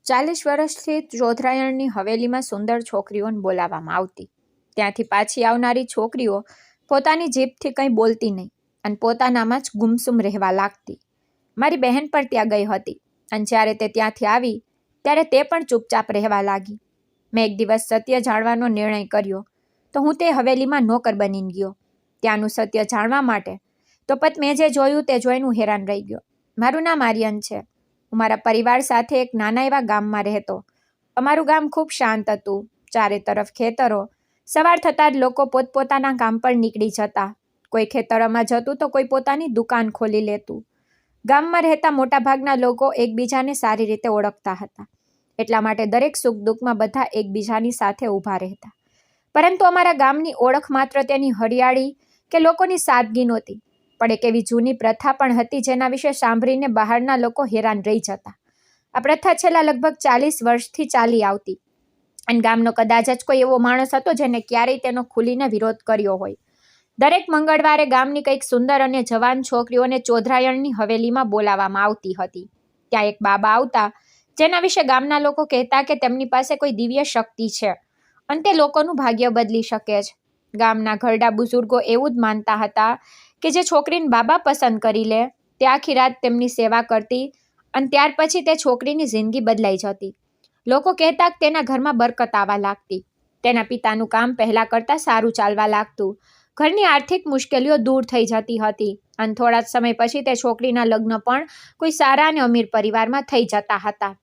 40 વર્ષથી ચોધરાયણની હવેલીમાં સુંદર છોકરીઓને બોલાવવામાં આવતી. ત્યાંથી પાછી આવનારી છોકરીઓ પોતાની જીભથી કંઈ બોલતી નહીં અને પોતાનામાં જ ગુમસુમ રહેવા લાગતી. મારી બહેન પણ ત્યાં ગઈ હતી અને જ્યારે તે ત્યાંથી આવી ત્યારે તે પણ ચૂપચાપ રહેવા લાગી. મેં એક દિવસ સત્ય જાણવાનો નિર્ણય કર્યો તો હું તે હવેલીમાં નોકર બનીને ગયો. ત્યાંનું સત્ય જાણવા માટે તો પછી મેં જે જોયું તે જોઈને હું હેરાન રહી ગયો. મારું નામ આર્યન છે. હું મારા પરિવાર સાથે એક નાના એવા ગામમાં રહેતો. અમારું ગામ ખૂબ શાંત હતું. ચારે તરફ ખેતરો. સવાર થતાં જ લોકો પોતપોતાના કામ પર નીકળી જતા. કોઈ ખેતરોમાં જતું તો કોઈ પોતાની દુકાન ખોલી લેતું. ગામમાં રહેતા મોટાભાગના લોકો એકબીજાને સારી રીતે ઓળખતા હતા. એટલા માટે દરેક સુખ દુઃખમાં બધા એકબીજાની સાથે ઊભા રહેતા. પરંતુ અમારા ગામની ઓળખ માત્ર તેની હરિયાળી કે લોકોની સાદગી નહોતી, પણ એક એવી જૂની પ્રથા પણ હતી જેના વિશે સાંભળીને બહારના લોકો હેરાન રહી જતા. આ પ્રથા છેલ્લા લગભગ 40 વર્ષથી ચાલી આવતી અને ગામનો કદાચ જ કોઈ એવો માણસ હતો જેને ક્યારેય તેનો ખુલીને વિરોધ કર્યો હોય. દરેક મંગળવારે ગામની કંઈક સુંદર અને જવાન છોકરીઓને ચોધરાયણની હવેલીમાં બોલાવવામાં આવતી હતી. ત્યાં એક બાબા આવતા જેના વિશે ગામના લોકો કહેતા કે તેમની પાસે કોઈ દિવ્ય શક્તિ છે અને તે લોકોનું ભાગ્ય બદલી શકે છે. ગામના ઘરડા બુઝુર્ગો એવું જ માનતા હતા કે જે છોકરીને બાબા પસંદ કરી લે તે આખી રાત તેમની સેવા કરતી અને ત્યાર પછી તે છોકરીની જિંદગી બદલાઈ જતી. લોકો કહેતા કે તેના ઘરમાં બરકત આવવા લાગતી. તેના પિતાનું કામ પહેલાં કરતાં સારું ચાલવા લાગતું. ઘરની આર્થિક મુશ્કેલીઓ દૂર થઈ જતી હતી અને થોડા જ સમય પછી તે છોકરીના લગ્ન પણ કોઈ સારા અને અમીર પરિવારમાં થઈ જતા હતા.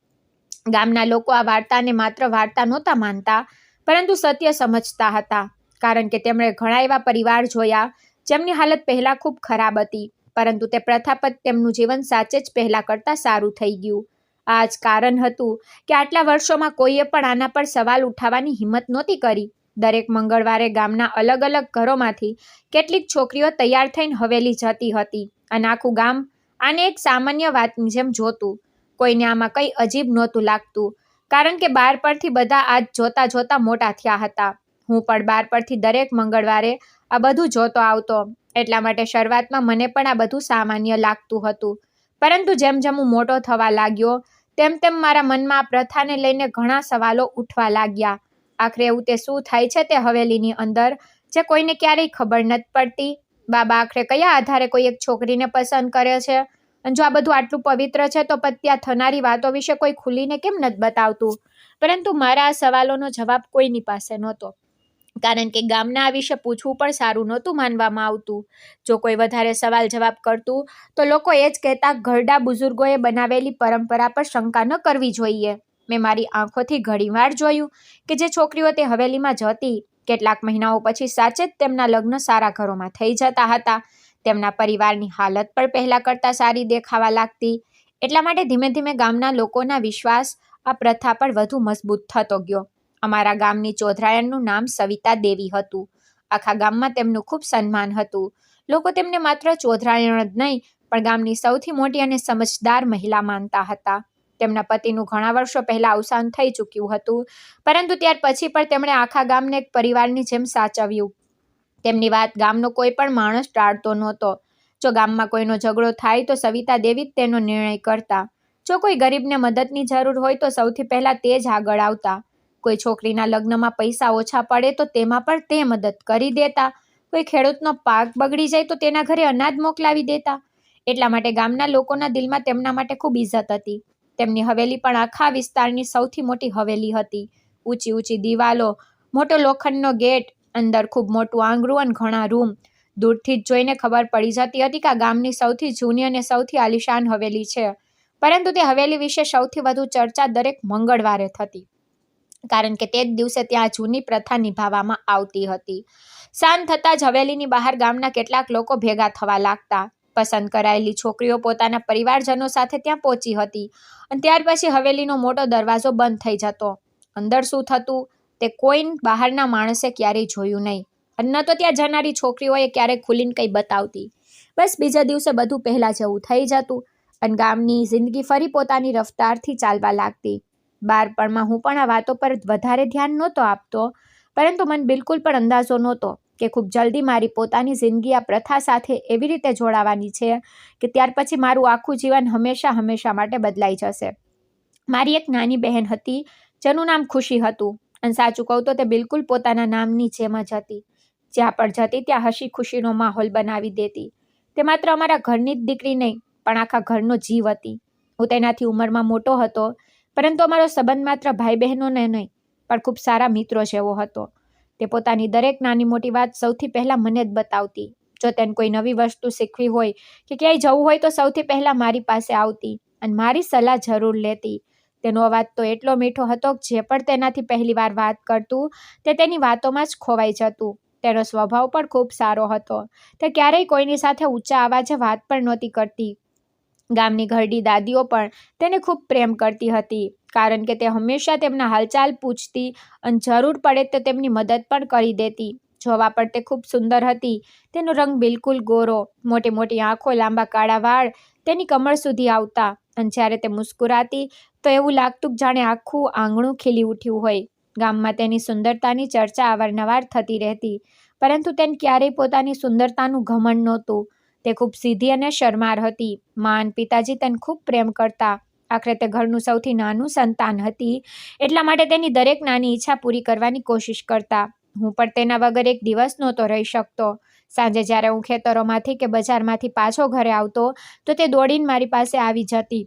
ગામના લોકો આ વાર્તાને માત્ર વાર્તા નહોતા માનતા, પરંતુ સત્ય સમજતા હતા, કારણ કે તેમણે ઘણા એવા પરિવાર જોયા જેમની હાલત પહેલાં ખૂબ ખરાબ હતી, પરંતુ તે પ્રથા પર તેમનું જીવન સાચે જ પહેલાં કરતાં સારું થઈ ગયું. આ જ કારણ હતું કે આટલા વર્ષોમાં કોઈએ પણ આના પર સવાલ ઉઠાવવાની હિંમત નહોતી કરી. દરેક મંગળવારે ગામના અલગ અલગ ઘરોમાંથી કેટલીક છોકરીઓ તૈયાર થઈને હવેલી જતી હતી અને આખું ગામ આને એક સામાન્ય વાતની જેમ જોતું. કોઈને આમાં કંઈ અજીબ નહોતું લાગતું, કારણ કે બાર પરથી બધા આ જોતા જોતા મોટા થયા હતા. હું પણ બાર પરથી દરેક મંગળવારે આ બધું જોતો આવતો, એટલા માટે શરૂઆતમાં મને પણ આ બધું સામાન્ય લાગતું હતું. પરંતુ જેમ જેમ હું મોટો થવા લાગ્યો તેમ તેમ મારા મનમાં આ પ્રથાને લઈને ઘણા સવાલો ઉઠવા લાગ્યા. આખરે એવું તે શું થાય છે તે હવેલીની અંદર જે કોઈને ક્યારેય ખબર નથી પડતી? બાબા આખરે કયા આધારે કોઈ એક છોકરીને પસંદ કરે છે? અને જો આ બધું આટલું પવિત્ર છે તો પછી ત્યાં થનારી વાતો વિશે કોઈ ખુલીને કેમ નથી બતાવતું? પરંતુ મારા આ સવાલોનો જવાબ કોઈની પાસે નહોતો, કારણ કે ગામના આ વિશે પૂછવું પણ સારું નહોતું માનવામાં આવતું. જો કોઈ વધારે સવાલ જવાબ કરતું તો લોકો એ જ કહેતા ઘરડા બુઝુર્ગોએ બનાવેલી પરંપરા પર શંકા ન કરવી જોઈએ. મેં મારી આંખોથી ઘણીવાર જોયું કે જે છોકરીઓ તે હવેલીમાં જતી, કેટલાક મહિનાઓ પછી સાચે જ તેમના લગ્ન સારા ઘરોમાં થઈ જતા હતા. તેમના પરિવારની હાલત પણ પહેલાં કરતાં સારી દેખાવા લાગતી. એટલા માટે ધીમે ધીમે ગામના લોકોના વિશ્વાસ આ પ્રથા પર વધુ મજબૂત થતો ગયો. અમારા ગામની ચોધરાયણનું નામ સવિતા દેવી હતું. આખા ગામમાં તેમનું ખૂબ સન્માન હતું. લોકો તેમને માત્ર ચોધરાયણ જ નહીં પણ ગામની સૌથી મોટી અને સમજદાર મહિલા માનતા હતા. તેમના પતિનું ઘણા વર્ષો પહેલાં અવસાન થઈ ચૂક્યું હતું, પરંતુ ત્યાર પછી પણ તેમણે આખા ગામને એક પરિવારની જેમ સાચવ્યું. તેમની વાત ગામનો કોઈ પણ માણસ ટાળતો નહોતો. જો ગામમાં કોઈનો ઝઘડો થાય તો સવિતા દેવી જ તેનો નિર્ણય કરતા. જો કોઈ ગરીબને મદદની જરૂર હોય તો સૌથી પહેલાં તે જ આગળ આવતા. કોઈ છોકરીના લગ્નમાં પૈસા ઓછા પડે તો તેમાં પણ તે મદદ કરી દેતા. કોઈ ખેડૂતનો પાક બગડી જાય તો તેના ઘરે અનાજ મોકલાવી દેતા. એટલા માટે ગામના લોકોના દિલમાં તેમના માટે ખૂબ ઇજ્જત હતી. તેમની હવેલી પણ આખા વિસ્તારની સૌથી મોટી હવેલી હતી. ઊંચી ઊંચી દિવાલો, મોટો લોખંડનો ગેટ, અંદર ખૂબ મોટું આંગણું અને ઘણા રૂમ. દૂરથી જ જોઈને ખબર પડી જતી હતી કે આ ગામની સૌથી જૂની અને સૌથી આલિશાન હવેલી છે. પરંતુ તે હવેલી વિશે સૌથી વધુ ચર્ચા દરેક મંગળવારે થતી, કારણ કે તે જ દિવસે ત્યાં જૂની પ્રથા નિભાવવામાં આવતી હતી. સાંજ થતાં જ હવેલીની બહાર ગામના કેટલાક લોકો ભેગા થવા લાગતા. પસંદ કરાયેલી છોકરીઓ પોતાના પરિવારજનો સાથે ત્યાં પહોંચી હતી અને ત્યાર પછી હવેલીનો મોટો દરવાજો બંધ થઈ જતો. અંદર શું થતું તે કોઈ બહારના માણસે ક્યારેય જોયું નહીં અને ન તો ત્યાં જનારી છોકરીઓએ ક્યારેય ખુલીને કંઈ બતાવતી. બસ બીજા દિવસે બધું પહેલાં જેવું થઈ જતું અને ગામની જિંદગી ફરી પોતાની રફતારથી ચાલવા લાગતી. બાળપણમાં હું પણ આ વાતો પર વધારે ધ્યાન નહોતો આપતો, પરંતુ મને બિલકુલ પણ અંદાજો નહોતો કે ખૂબ જલ્દી મારી પોતાની જિંદગી આ પ્રથા સાથે એવી રીતે જોડાવાની છે કે ત્યાર પછી મારું આખું જીવન હંમેશા હંમેશા માટે બદલાઈ જશે. મારી એક નાની બહેન હતી જેનું નામ ખુશી હતું, અને સાચું કહું તો તે બિલકુલ પોતાના નામની જેમ જ હતી. જ્યાં પણ જતી ત્યાં હસી ખુશીનો માહોલ બનાવી દેતી. તે માત્ર અમારા ઘરની જ દીકરી નહીં, પણ આખા ઘરનો જીવ હતી. હું તેનાથી ઉંમરમાં મોટો હતો, પરંતુ અમારો સંબંધ માત્ર ભાઈ બહેનોને નહીં, પણ ખૂબ સારા મિત્રો જેવો હતો. તે પોતાની દરેક નાની મોટી વાત સૌથી પહેલાં મને જ બતાવતી. જો તેને કોઈ નવી વસ્તુ શીખવી હોય કે ક્યાંય જવું હોય તો સૌથી પહેલાં મારી પાસે આવતી અને મારી સલાહ જરૂર લેતી. તેનો અવાજ તો એટલો મીઠો હતો કે જે પણ તેનાથી પહેલી વાર વાત કરતું તે તેની વાતોમાં જ ખોવાઈ જતું. તેનો સ્વભાવ પણ ખૂબ સારો હતો. તે ક્યારેય કોઈની સાથે ઊંચા અવાજે વાત પણ નહોતી કરતી. ગામની ઘરડી દાદીઓ પણ તેને ખૂબ પ્રેમ કરતી હતી, કારણ કે તે હંમેશા તેમના હાલચાલ પૂછતી અને જરૂર પડે તો તેમની મદદ પણ કરી દેતી. જોવા પર તે ખૂબ સુંદર હતી. તેનો રંગ બિલકુલ ગોરો, મોટી મોટી આંખો, લાંબા કાળા વાળ તેની કમર સુધી આવતા, અને જ્યારે તે મુસ્કુરાતી તો એવું લાગતું કે જાણે આખું આંગણું ખીલી ઉઠ્યું હોય. ગામમાં તેની સુંદરતાની ચર્ચા અવારનવાર થતી રહેતી, પરંતુ તેને ક્યારેય પોતાની સુંદરતાનું ઘમંડ નહોતું. તે ખૂબ સીધી અને શરમાર હતી. મા અને પિતાજી તેને ખૂબ પ્રેમ કરતા. આખરે તે ઘરનું સૌથી નાનું સંતાન હતી, એટલા માટે તેની દરેક નાની ઈચ્છા પૂરી કરવાની કોશિશ કરતા. હું પણ તેના વગર એક દિવસ નહોતો રહી શકતો. સાંજે જ્યારે હું ખેતરોમાંથી કે બજારમાંથી પાછો ઘરે આવતો તો તે દોડીને મારી પાસે આવી જતી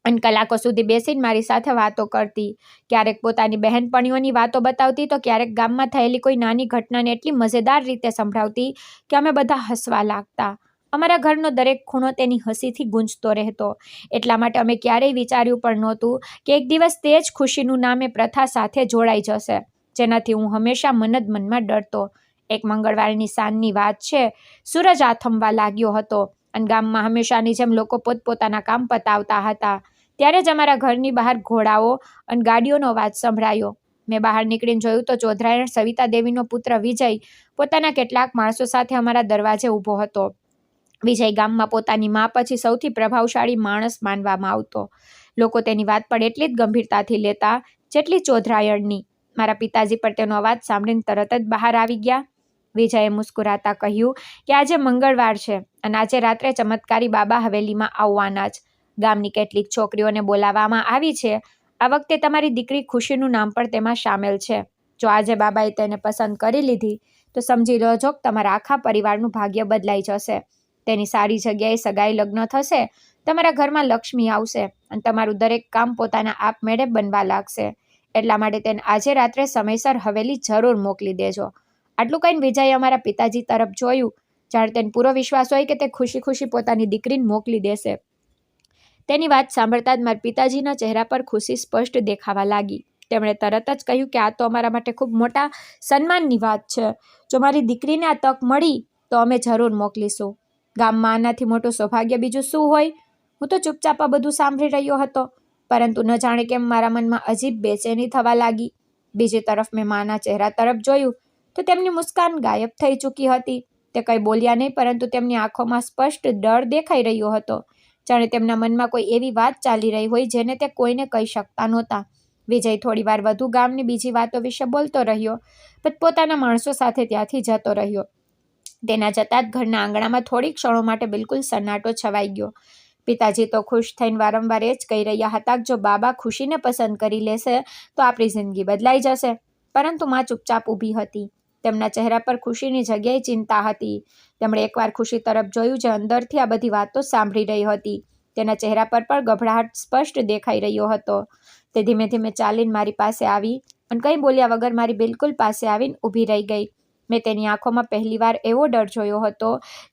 અને કલાકો સુધી બેસીને મારી સાથે વાતો કરતી. ક્યારેક પોતાની બહેનપણીઓની વાતો બતાવતી તો ક્યારેક ગામમાં થયેલી કોઈ નાની ઘટનાને એટલી મજેદાર રીતે સંભળાવતી કે અમે બધા હસવા લાગતા. અમારા ઘરનો દરેક ખૂણો તેની હસીથી ગુંજતો રહેતો. એટલા માટે અમે ક્યારેય વિચાર્યું પણ નહોતું કે એક દિવસ તે જ ખુશીનું નામ એ પ્રથા સાથે જોડાઈ જશે, જેનાથી હું હંમેશા મન જ મનમાં ડરતો. એક મંગળવારની સાંજની વાત છે. સૂરજ આથમવા લાગ્યો હતો અને ગામમાં હંમેશાની જેમ લોકો પોતપોતાના કામ પતાવતા હતા. ત્યારે જ અમારા ઘરની બહાર ઘોડાઓ અને ગાડીઓનો અવાજ સંભળાયો. મેં બહાર નીકળીને જોયું તો ચોધરાયણ સવિતા દેવીનો પુત્ર વિજય પોતાના કેટલાક માણસો સાથે અમારા દરવાજે ઊભો હતો. વિજય ગામમાં પોતાની મા પછી સૌથી પ્રભાવશાળી માણસ માનવામાં આવતો. લોકો તેની વાત પર એટલી જ ગંભીરતાથી લેતા જેટલી ચોધરાયણની. મારા પિતાજી પર તેનો અવાજ સાંભળીને તરત જ બહાર આવી ગયા. વિજયે મુસ્કુરાતા કહ્યું કે આજે મંગળવાર છે અને આજે રાત્રે ચમત્કારી બાબા હવેલીમાં આવવાના જ. ગામની કેટલીક છોકરીઓને બોલાવવામાં આવી છે. આ વખતે તમારી દીકરી ખુશીનું નામ પણ તેમાં સામેલ છે. જો આજે બાબાએ તેને પસંદ કરી લીધી તો સમજી લેજો કે તમારા આખા પરિવારનું ભાગ્ય બદલાઈ જશે. તેની સારી જગ્યાએ સગાઈ લગ્ન થશે, તમારા ઘરમાં લક્ષ્મી આવશે અને તમારું દરેક કામ પોતાના આપમેળે બનવા લાગશે. એટલા માટે તેને આજે રાત્રે સમયસર હવેલી જરૂર મોકલી દેજો. આટલું કહીને વિજયે અમારા પિતાજી તરફ જોયું, જાણે તેને પૂરો વિશ્વાસ હોય કે તે ખુશી ખુશી પોતાની દીકરીને મોકલી દેશે. તેની વાત સાંભળતા જ મારા પિતાજીના ચહેરા પર ખુશી સ્પષ્ટ દેખાવા લાગી. તેમણે તરત જ કહ્યું કે આ તો અમારા માટે ખૂબ મોટા સન્માનની વાત છે. જો મારી દીકરીને આ તક મળી તો અમે જરૂર મોકલીશું. ગામમાં આનાથી મોટું સૌભાગ્ય બીજું શું હોય? હું તો ચૂપચાપ આ બધું સાંભળી રહ્યો હતો, પરંતુ ન જાણે કેમ મારા મનમાં અજીબ બેચેની થવા લાગી. બીજી તરફ મેં માના ચહેરા તરફ જોયું તો તેમની મુસ્કાન ગાયબ થઈ ચૂકી હતી. તે કંઈ બોલ્યા નહીં, પરંતુ તેમની આંખોમાં સ્પષ્ટ ડર દેખાઈ રહ્યો હતો, જાણે તેમના મનમાં કોઈ એવી વાત ચાલી રહી હોય જેને તે કોઈને કહી શકતા નહોતા. વિજય થોડીવાર વધુ ગામની બીજી વાતો વિશે બોલતો રહ્યો, પછી પોતાના માણસો સાથે ત્યાંથી જતો રહ્યો. તેના જતાં જ ઘરના આંગણામાં થોડી ક્ષણો માટે બિલકુલ સન્નાટો છવાઈ ગયો. પિતાજી તો ખુશ થઈને વારંવાર એ જ કહી રહ્યા હતા કે જો બાબા ખુશીને પસંદ કરી લેશે તો આપણી જિંદગી બદલાઈ જશે. પરંતુ મા ચૂપચાપ ઊભી હતી. તેમના ચહેરા પર ખુશીની જગ્યાએ ચિંતા હતી. તેમણે એકવાર ખુશી તરફ જોયું, જે અંદરથી આ બધી વાતો સાંભળી રહી હતી. તેના ચહેરા પર પણ ગભરાટ સ્પષ્ટ દેખાઈ રહ્યો હતો. તે ધીમે ધીમે ચાલીને મારી પાસે આવી અને કંઈ બોલ્યા વગર મારી બિલકુલ પાસે આવીને ઊભી રહી ગઈ. મેં તેની આંખોમાં પહેલીવાર એવો ડર જોયો હતો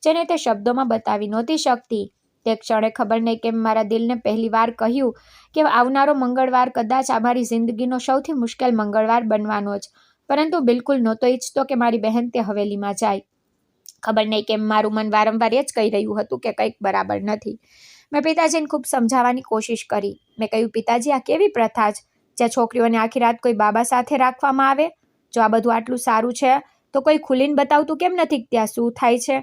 જેને તે શબ્દોમાં બતાવી નહોતી શકતી. તે ક્ષણે ખબર નહીં કેમ મારા દિલને પહેલીવાર કહ્યું કે આવનારો મંગળવાર કદાચ અમારી જિંદગીનો સૌથી મુશ્કેલ મંગળવાર બનવાનો જ. પરંતુ બિલકુલ નહોતો ઈચ્છતો કે મારી બહેન તે હવેલીમાં જાય. ખબર નહીં કેમ મારું મન વારંવાર એ જ કહી રહ્યું હતું કે કંઈક બરાબર નથી. મેં પિતાજીને ખૂબ સમજાવવાની કોશિશ કરી. મેં કહ્યું, પિતાજી, આ કેવી પ્રથા છે જ્યાં છોકરીઓને આખી રાત કોઈ બાબા સાથે રાખવામાં આવે? જો આ બધું આટલું સારું છે તો કોઈ ખુલીને બતાવતું કેમ નથી કે ત્યાં શું થાય છે?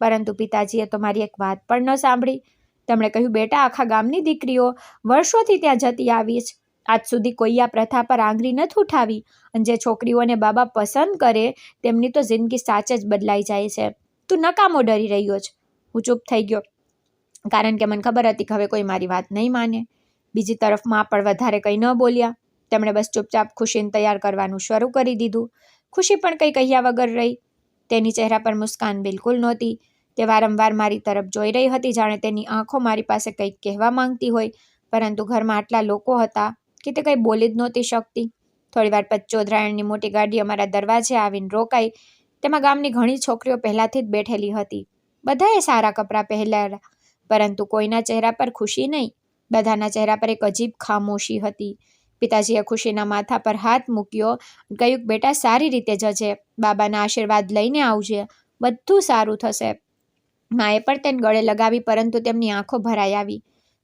પરંતુ પિતાજીએ તો મારી એક વાત પણ ન સાંભળી. તેમણે કહ્યું, બેટા, આખા ગામની દીકરીઓ વર્ષોથી ત્યાં જતી આવી છે. આજ સુધી કોઈ આ પ્રથા પર આંગળી નથી ઉઠાવી, અને જે છોકરીઓને બાબા પસંદ કરે તેમની તો જિંદગી સાચે જ બદલાઈ જાય છે. તું નકામો ડરી રહ્યો છે. હું ચૂપ થઈ ગયો, કારણ કે મને ખબર હતી કે હવે કોઈ મારી વાત નહીં માને. બીજી તરફ માં પણ વધારે કંઈ ન બોલ્યા. તેમણે બસ ચૂપચાપ ખુશીને તૈયાર કરવાનું શરૂ કરી દીધું. ખુશી પણ કંઈ કહ્યા વગર રહી. તેની ચહેરા પર મુસ્કાન બિલકુલ નહોતી. તે વારંવાર મારી તરફ જોઈ રહી હતી, જાણે તેની આંખો મારી પાસે કંઈક કહેવા માંગતી હોય, પરંતુ ઘરમાં આટલા લોકો હતા કે તે કંઈ બોલી જ નહોતી શકતી. થોડીવાર પછી ચોધરાયણની મોટી ગાડી અમારા દરવાજે આવીને રોકાઈ. તેમાં ગામની ઘણી છોકરીઓ પહેલાથી જ બેઠેલી હતી. બધાએ સારા કપડાં પહેરેલા, પરંતુ કોઈના ચહેરા પર ખુશી નહીં. બધાના ચહેરા પર એક અજીબ ખામોશી હતી. પિતાજીએ ખુશીના માથા પર હાથ મૂક્યો, કહ્યું, બેટા, સારી રીતે જજે, બાબાના આશીર્વાદ લઈને આવજે, બધું સારું થશે. માએ પણ તેને ગળે લગાવી, પરંતુ તેમની આંખો ભરાઈ આવી.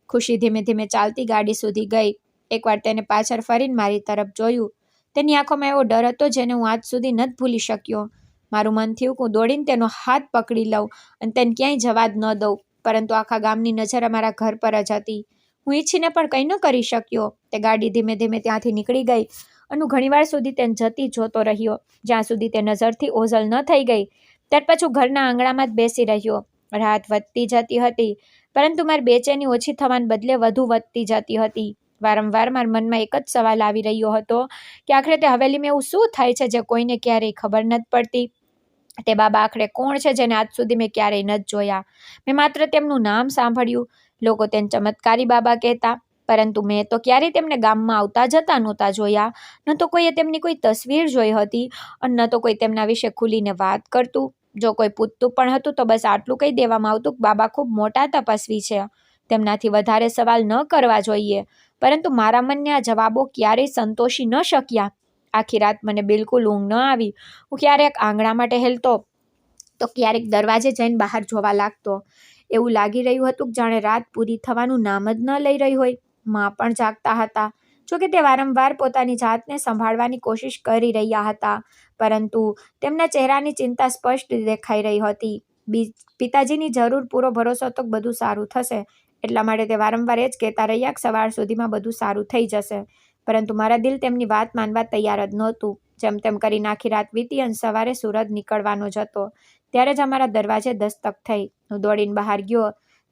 ખુશી ધીમે ધીમે ચાલતી ગાડી સુધી ગઈ. એકવાર તેને પાછળ ફરીને મારી તરફ જોયું. તેની આંખોમાં એવો ડર હતો જેને હું આજ સુધી નથી ભૂલી શક્યો. મારું મન થયું કે હું દોડીને તેનો હાથ પકડી લઉં અને તેને ક્યાંય જવા જ ન દઉં, પરંતુ આખા ગામની નજર અમારા ઘર પર જ હતી. હું ઈચ્છીને પણ કંઈ ન કરી શક્યો. તે ગાડી ધીમે ધીમે ત્યાંથી નીકળી ગઈ અને હું ઘણીવાર સુધી તેને જતી જોતો રહ્યો, જ્યાં સુધી તે નજરથી ઓઝલ ન થઈ ગઈ. ત્યાર પછી હું ઘરના આંગણામાં જ બેસી રહ્યો. રાત વધતી જતી હતી, પરંતુ મારી બેચેની ઓછી થવાને બદલે વધુ વધતી જતી હતી. વારંવાર મારા મનમાં એક જ સવાલ આવી રહ્યો હતો કે આખરે તે હવેલીમાં એવું શું થાય છે જે કોઈને ક્યારેય ખબર નથી પડતી? તે બાબા આખરે કોણ છે જેને આજ સુધી મેં ક્યારેય નથી જોયા? મેં માત્ર તેમનું નામ સાંભળ્યું. લોકો તેને ચમત્કારી બાબા કહેતા, પરંતુ મેં તો ક્યારેય તેમને ગામમાં આવતા જતા નહોતા જોયા. ન તો કોઈએ તેમની કોઈ તસવીર જોઈ હતી અને ન તો કોઈ તેમના વિશે ખુલીને વાત કરતું. જો કોઈ પૂછતું પણ હતું તો બસ આટલું કહી દેવામાં આવતું કે બાબા ખૂબ મોટા તપસ્વી છે, તેમનાથી વધારે સવાલ ન કરવા જોઈએ. પરંતુ મારા મનને આ જવાબો ક્યારેય સંતોષી ન શક્યા. આખી રાત મને બિલકુલ ઊંઘ ન આવી. હું ક્યારેક આંગણામાં ટહેલતો તો ક્યારેક દરવાજે જઈને બહાર જોવા લાગતો. એવું લાગી રહ્યું હતું કે જાણે રાત પૂરી થવાનું નામ જ ન લઈ રહી હોય. માં પણ જાગતા હતા. જોકે તે વારંવાર પોતાની જાતને સંભાળવાની કોશિશ કરી રહ્યા હતા, પરંતુ તેમના ચહેરાની ચિંતા સ્પષ્ટ દેખાઈ રહી હતી. પિતાજીની જરૂર પૂરો ભરોસો હતો કે બધું સારું થશે, એટલા માટે તે વારંવાર એ જ કહેતા રહ્યા કે સવાર સુધીમાં બધું સારું થઈ જશે. પરંતુ મારા દિલ તેમની વાત માનવા તૈયાર જ નહોતું. જેમ તેમ કરીને આખી રાત વીતી અને સવારે સૂરજ નીકળવાનો જ હતો ત્યારે જ અમારા દરવાજે દસ્તક થઈ. હું દોડીને બહાર ગયો.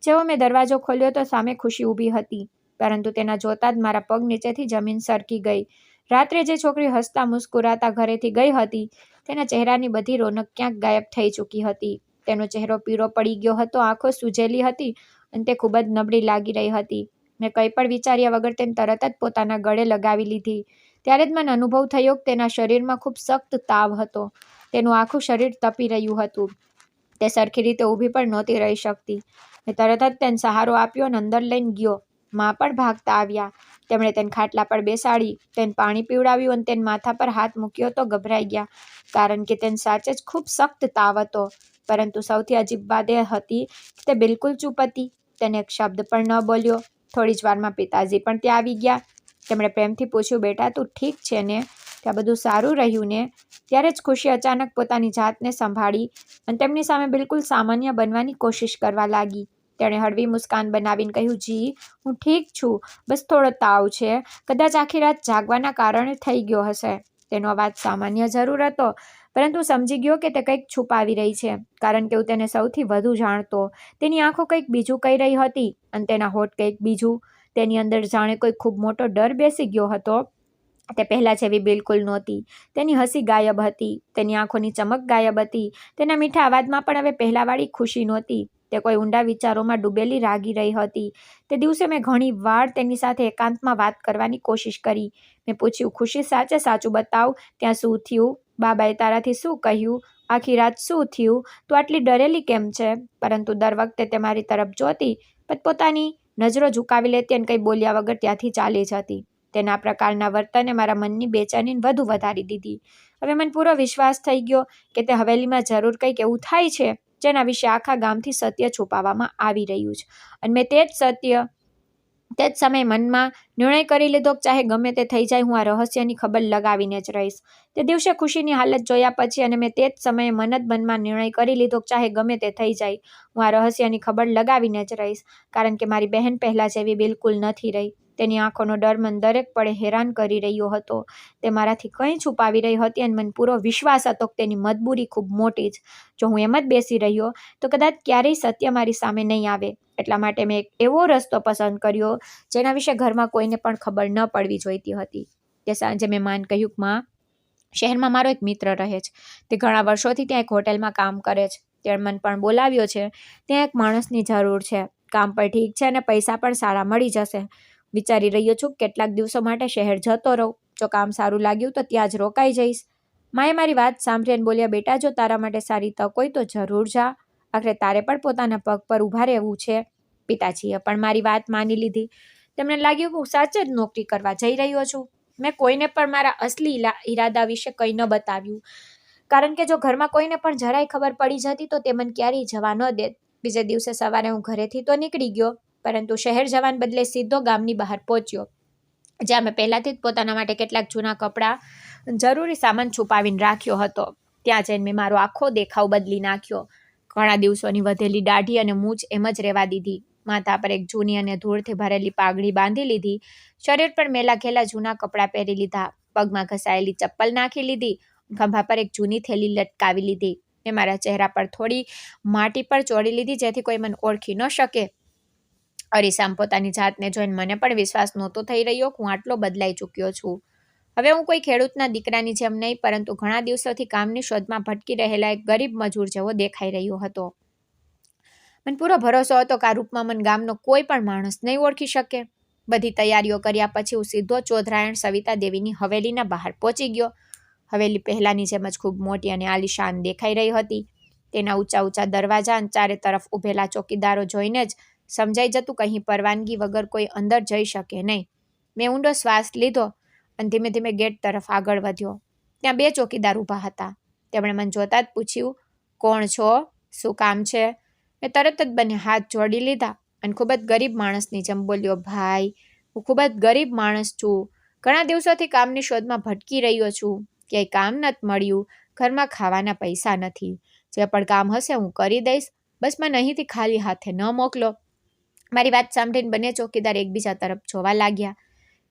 જેવો મેં દરવાજો ખોલ્યો તો સામે ખુશી ઊભી હતી, પરંતુ તેના જોતા જ મારા પગ નીચેથી જમીન સરકી ગઈ. રાત્રે જે છોકરી હસતા મુસ્કુરાતા ઘરેથી ગઈ હતી, તેના ચહેરાની બધી રોનક ક્યાંક ગાયબ થઈ ચૂકી હતી. તેનો ચહેરો પીળો પડી ગયો હતો, આંખો સૂજેલી હતી અને તે ખૂબ જ નબળી લાગી રહી હતી. મેં કંઈ પણ વિચાર્યા વગર તેને તરત જ પોતાના ગળે લગાવી લીધી. ત્યારે જ મને અનુભવ થયો કે તેના શરીરમાં ખૂબ સખ્ત તાવ હતો. તેનું આખું શરીર તપી રહ્યું હતું. તે સરખી રીતે ઊભી પણ નહોતી રહી શકતી. મેં તરત જ તેને સહારો આપ્યો અને અંદર લઈને ગયો. માં પણ ભાગતા આવ્યા. તેમણે તેને ખાટલા પર બેસાડી, તેને પાણી પીવડાવ્યું અને તેને માથા પર હાથ મૂક્યો તો ગભરાઈ ગયા, કારણ કે તેને સાચે જ ખૂબ સખ્ત તાવ હતો. પરંતુ સૌથી અજીબ વાત એ હતી કે તે બિલકુલ ચૂપ હતી. તેને એક શબ્દ પણ ન બોલ્યો. થોડી જ વારમાં પિતાજી પણ ત્યાં આવી ગયા. તેમણે પ્રેમથી પૂછ્યું, બેટા, તું ઠીક છે ને? ત્યાં બધું સારું રહ્યું ને? ત્યારે જ ખુશી અચાનક પોતાની જાતને સંભાળી અને તેમની સામે બિલકુલ સામાન્ય બનવાની કોશિશ કરવા લાગી. તેણે હળવી મુસ્કાન બનાવીને કહ્યું, જી, હું ઠીક છું, બસ થોડો તાવ છે, કદાચ આખી રાત જાગવાના કારણે થઈ ગયો હશે. તેનો અવાજ સામાન્ય જરૂર હતો, પરંતુ સમજી ગયો કે તે કંઈક છુપાવી રહી છે, કારણ કે હું તેને સૌથી વધુ જાણતો. તેની આંખો કંઈક બીજું કહી રહી હતી અને તેના હોઠ કંઈક બીજું. તેની અંદર જાણે કોઈ ખૂબ મોટો ડર બેસી ગયો હતો. તે પહેલાં જેવી બિલકુલ નહોતી. તેની હસી ગાયબ હતી, તેની આંખોની ચમક ગાયબ હતી. તેના મીઠા અવાજમાં પણ હવે પહેલાંવાળી ખુશી નહોતી. તે કોઈ ઊંડા વિચારોમાં ડૂબેલી લાગી રહી હતી. તે દિવસે મેં ઘણી વાર તેની સાથે એકાંતમાં વાત કરવાની કોશિશ કરી. મેં પૂછ્યું, ખુશી, સાચે સાચું બતાવ, ત્યાં શું થયું? બાબાએ તારાથી શું કહ્યું? આખી રાત શું થયું? તું આટલી ડરેલી કેમ છે? પરંતુ દર વખતે તે મારી તરફ જોતી, પોતાની નજરો ઝુકાવી લેતી અને કંઈ બોલ્યા વગર ત્યાંથી ચાલી જતી. તેના પ્રકારના વર્તને મારા મનની બેચેનીને વધુ વધારી દીધી. હવે મને પૂરો વિશ્વાસ થઈ ગયો કે તે હવેલીમાં જરૂર કંઈક એવું થાય છે જેના વિશે આખા ગામથી સત્ય છુપાવવામાં આવી રહ્યું છે. અને મેં તે જ સમયે મનમાં નિર્ણય કરી લીધો કે ચાહે ગમે તે થઈ જાય, હું આ રહસ્યની ખબર લગાવીને જ રહીશ. તે દિવસે ખુશીની હાલત જોયા પછી અને મેં તે જ સમયે મન જ મનમાં નિર્ણય કરી લીધો કે ચાહે ગમે તે થઈ જાય, હું આ રહસ્યની ખબર લગાવીને જ રહીશ. કારણ કે મારી બહેન પહેલાં જેવી બિલકુલ નથી રહી. તેની આંખોનો ડર મને દરેક પળે હેરાન કરી રહ્યો હતો. તે મારાથી કંઈ છુપાવી રહી હતી અને મને પૂરો વિશ્વાસ હતો કે તેની મજબૂરી ખૂબ મોટી જ. જો હું એમ જ બેસી રહ્યો તો કદાચ ક્યારેય સત્ય મારી સામે નહીં આવે. એટલા માટે મેં એક એવો રસ્તો પસંદ કર્યો જેના વિશે ઘરમાં કોઈને પણ ખબર ન પડવી જોઈતી હતી. તે સાંજે મેં માને કહ્યું કે માં, શહેરમાં મારો એક મિત્ર રહે છે. તે ઘણા વર્ષોથી ત્યાં એક હોટેલમાં કામ કરે છે. તેણે મને પણ બોલાવ્યો છે. ત્યાં એક માણસની જરૂર છે. કામ પણ ઠીક છે અને પૈસા પણ સારા મળી જશે. વિચારી રહ્યો છું કેટલાક દિવસો માટે શહેર જતો રહું. જો કામ સારું લાગ્યું તો ત્યાં જ રોકાઈ જઈશ. માએ મારી વાત સાંભળીને બોલ્યા, બેટા, જો તારા માટે સારી તક હોય તો જરૂર જા. આખરે તારે પણ પોતાના પગ પર ઊભા રહેવું છે. પિતાજીએ પણ મારી વાત માની લીધી. તેમને લાગ્યું કે હું સાચે જ નોકરી કરવા જઈ રહ્યો છું. મેં કોઈને પણ મારા અસલી ઈરાદા વિશે કંઈ ન બતાવ્યું, કારણ કે જો ઘરમાં કોઈને પણ જરાય ખબર પડી જતી તો તે મને ક્યારેય જવા ન દેત. બીજે દિવસે સવારે હું ઘરેથી તો નીકળી ગયો, પરંતુ શહેર જવાને બદલે સીધો ગામની બહાર પહોંચ્યો, જ્યાં મેં પહેલાથી જ પોતાના માટે કેટલાક જૂના કપડાં, જરૂરી સામાન છુપાવીને રાખ્યો હતો. ત્યાં જઈને મેં મારો આખો દેખાવ બદલી નાખ્યો. ઘણા દિવસોની વધેલી દાઢી અને મૂછ એમ જ રહેવા દીધી. માથા પર એક જૂની અને ધૂળથી ભરેલી પાઘડી બાંધી લીધી. શરીર પર મેલા ઘેલા જૂના કપડાં પહેરી લીધા. પગમાં ઘસાયેલી ચપ્પલ નાખી લીધી. ખંભા પર એક જૂની થેલી લટકાવી લીધી. મેં મારા ચહેરા પર થોડી માટી પર ચોળી લીધી જેથી કોઈ મને ઓળખી ન શકે. અરીસામાં પોતાની જાતને જોઈને મને પણ વિશ્વાસ નહોતો થઈ રહ્યો કે હું આટલો બદલાઈ ચૂક્યો છું. હવે હું કોઈ ખેડૂતના દીકરાની જેમ નહીં, પરંતુ ઘણા દિવસોથી કામની શોધમાં ભટકી રહેલા એક ગરીબ મજૂર જેવો દેખાઈ રહ્યો હતો. મને પૂરો ભરોસો હતો કે આ રૂપમાં મને ગામનો કોઈ પણ માણસ નહીં ઓળખી શકે. બધી તૈયારીઓ કર્યા પછી હું સીધો ચોધરાયણ સવિતા દેવીની હવેલીના બહાર પહોંચી ગયો. હવેલી પહેલાની જેમ જ ખૂબ મોટી અને આલીશાન દેખાઈ રહી હતી. તેના ઊંચા ઊંચા દરવાજા અને ચારે તરફ ઊભેલા ચોકીદારો જોઈને જ સમજાઈ જતું કે અહીં પરવાનગી વગર કોઈ અંદર જઈ શકે નહીં. મેં ઊંડો શ્વાસ લીધો અને ધીમે ધીમે ગેટ તરફ આગળ વધ્યો. ત્યાં 2 ચોકીદાર ઊભા હતા. તેમણે મને જોતા જ પૂછ્યું, કોણ છો? શું કામ છે? મેં તરત જ બંને હાથ જોડી લીધા અને ખૂબ જ ગરીબ માણસની જેમ બોલ્યો, ભાઈ, હું ખૂબ જ ગરીબ માણસ છું. ઘણા દિવસોથી કામની શોધમાં ભટકી રહ્યો છું. ક્યાંય કામ નથી મળ્યું. ઘરમાં ખાવાના પૈસા નથી. જે પણ કામ હશે હું કરી દઈશ. બસ મને અહીંથી ખાલી હાથે ન મોકલો. મારી વાત સાંભળીને બંને ચોકીદાર એકબીજા તરફ જોવા લાગ્યા.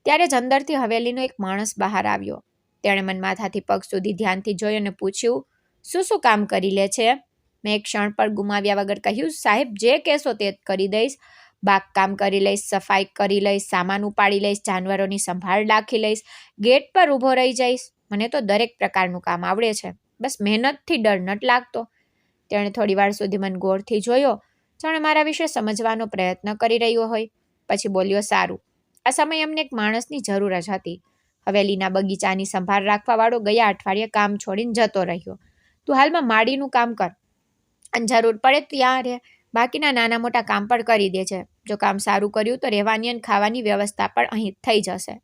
ત્યારે જ અંદરથી હવેલીનો એક માણસ બહાર આવ્યો. તેણે મને માથાથી પગ સુધી ધ્યાનથી જોઈ અને પૂછ્યું, શું કામ કરી લે છે? મેં એક ક્ષણ પર ગુમાવ્યા વગર કહ્યું, સાહેબ, જે કહેશો તે જ કરી દઈશ. બાગકામ કરી લઈશ, સફાઈ કરી લઈશ, સામાન ઉપાડી લઈશ, જાનવરોની સંભાળ રાખી લઈશ, ગેટ પર ઊભો રહી જઈશ. મને તો દરેક પ્રકારનું કામ આવડે છે. બસ મહેનતથી ડર નથી લાગતો. તેણે થોડી વાર સુધી મને ગૌરથી જોયો, જાણે મારા વિશે સમજવાનો પ્રયત્ન કરી રહ્યો હોય. પછી બોલ્યો, સારું. આ સમયે અમને એક માણસની જરૂર જ હતી. હવેલીના બગીચાની સંભાળ રાખવાવાળો ગયા અઠવાડિયે કામ છોડીને જતો રહ્યો. તું હાલમાં માળીનું કામ કર અને જરૂર પડે ત્યારે બાકીના નાના મોટા કામ પણ કરી દે છે. જો કામ સારું કર્યું તો રહેવાની અને ખાવાની વ્યવસ્થા પણ અહીં થઈ જશે.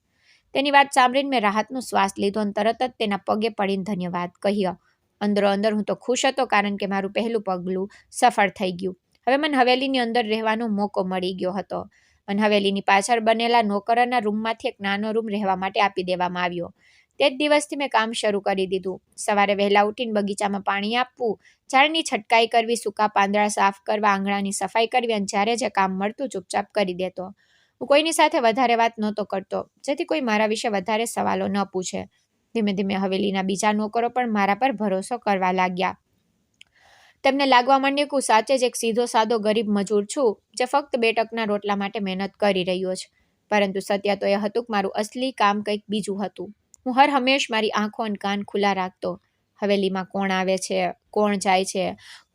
તેની વાત સાંભળીને મેં રાહતનો શ્વાસ લીધો અને તરત જ તેના પગે પડીને ધન્યવાદ કહ્યો. અંદરો અંદર હું તો ખુશ હતો, કારણ કે મારું પહેલું પગલું સફળ થઈ ગયું. હવે મને હવેલીની અંદર રહેવાનો મોકો મળી ગયો હતો. મને હવેલીની પાછળ બનેલા નોકરોના રૂમમાંથી એક નાનો રૂમ રહેવા માટે આપી દેવામાં આવ્યો. તે જ દિવસથી મેં કામ શરૂ કરી દીધું. સવારે વહેલા ઉઠીને બગીચામાં પાણી આપવું, ઝાડની છટકાઈ કરવી, સૂકા પાંદડા સાફ કરવા, આંગણાની સફાઈ કરવી અને જ્યારે જે કામ મળતું ચૂપચાપ કરી દેતો. હું કોઈની સાથે વધારે વાત નહોતો કરતો, જેથી કોઈ મારા વિશે વધારે સવાલો ન પૂછે. ધીમે ધીમે હવેલીના બીજા નોકરો પણ મારા પર ભરોસો કરવા લાગ્યા. તેમને લાગવા માંડ્યું કે હું સાચે જ એક સીધો સાદો ગરીબ મજૂર છું, જે ફક્ત 2 ટકના રોટલા માટે મહેનત કરી રહ્યો છે. પરંતુ સત્ય તો એ હતું કે મારું અસલી કામ કંઈક બીજું હતું. હું હર હંમેશ મારી આંખો અને કાન ખુલ્લા રાખતો. હવેલીમાં કોણ આવે છે, કોણ જાય છે,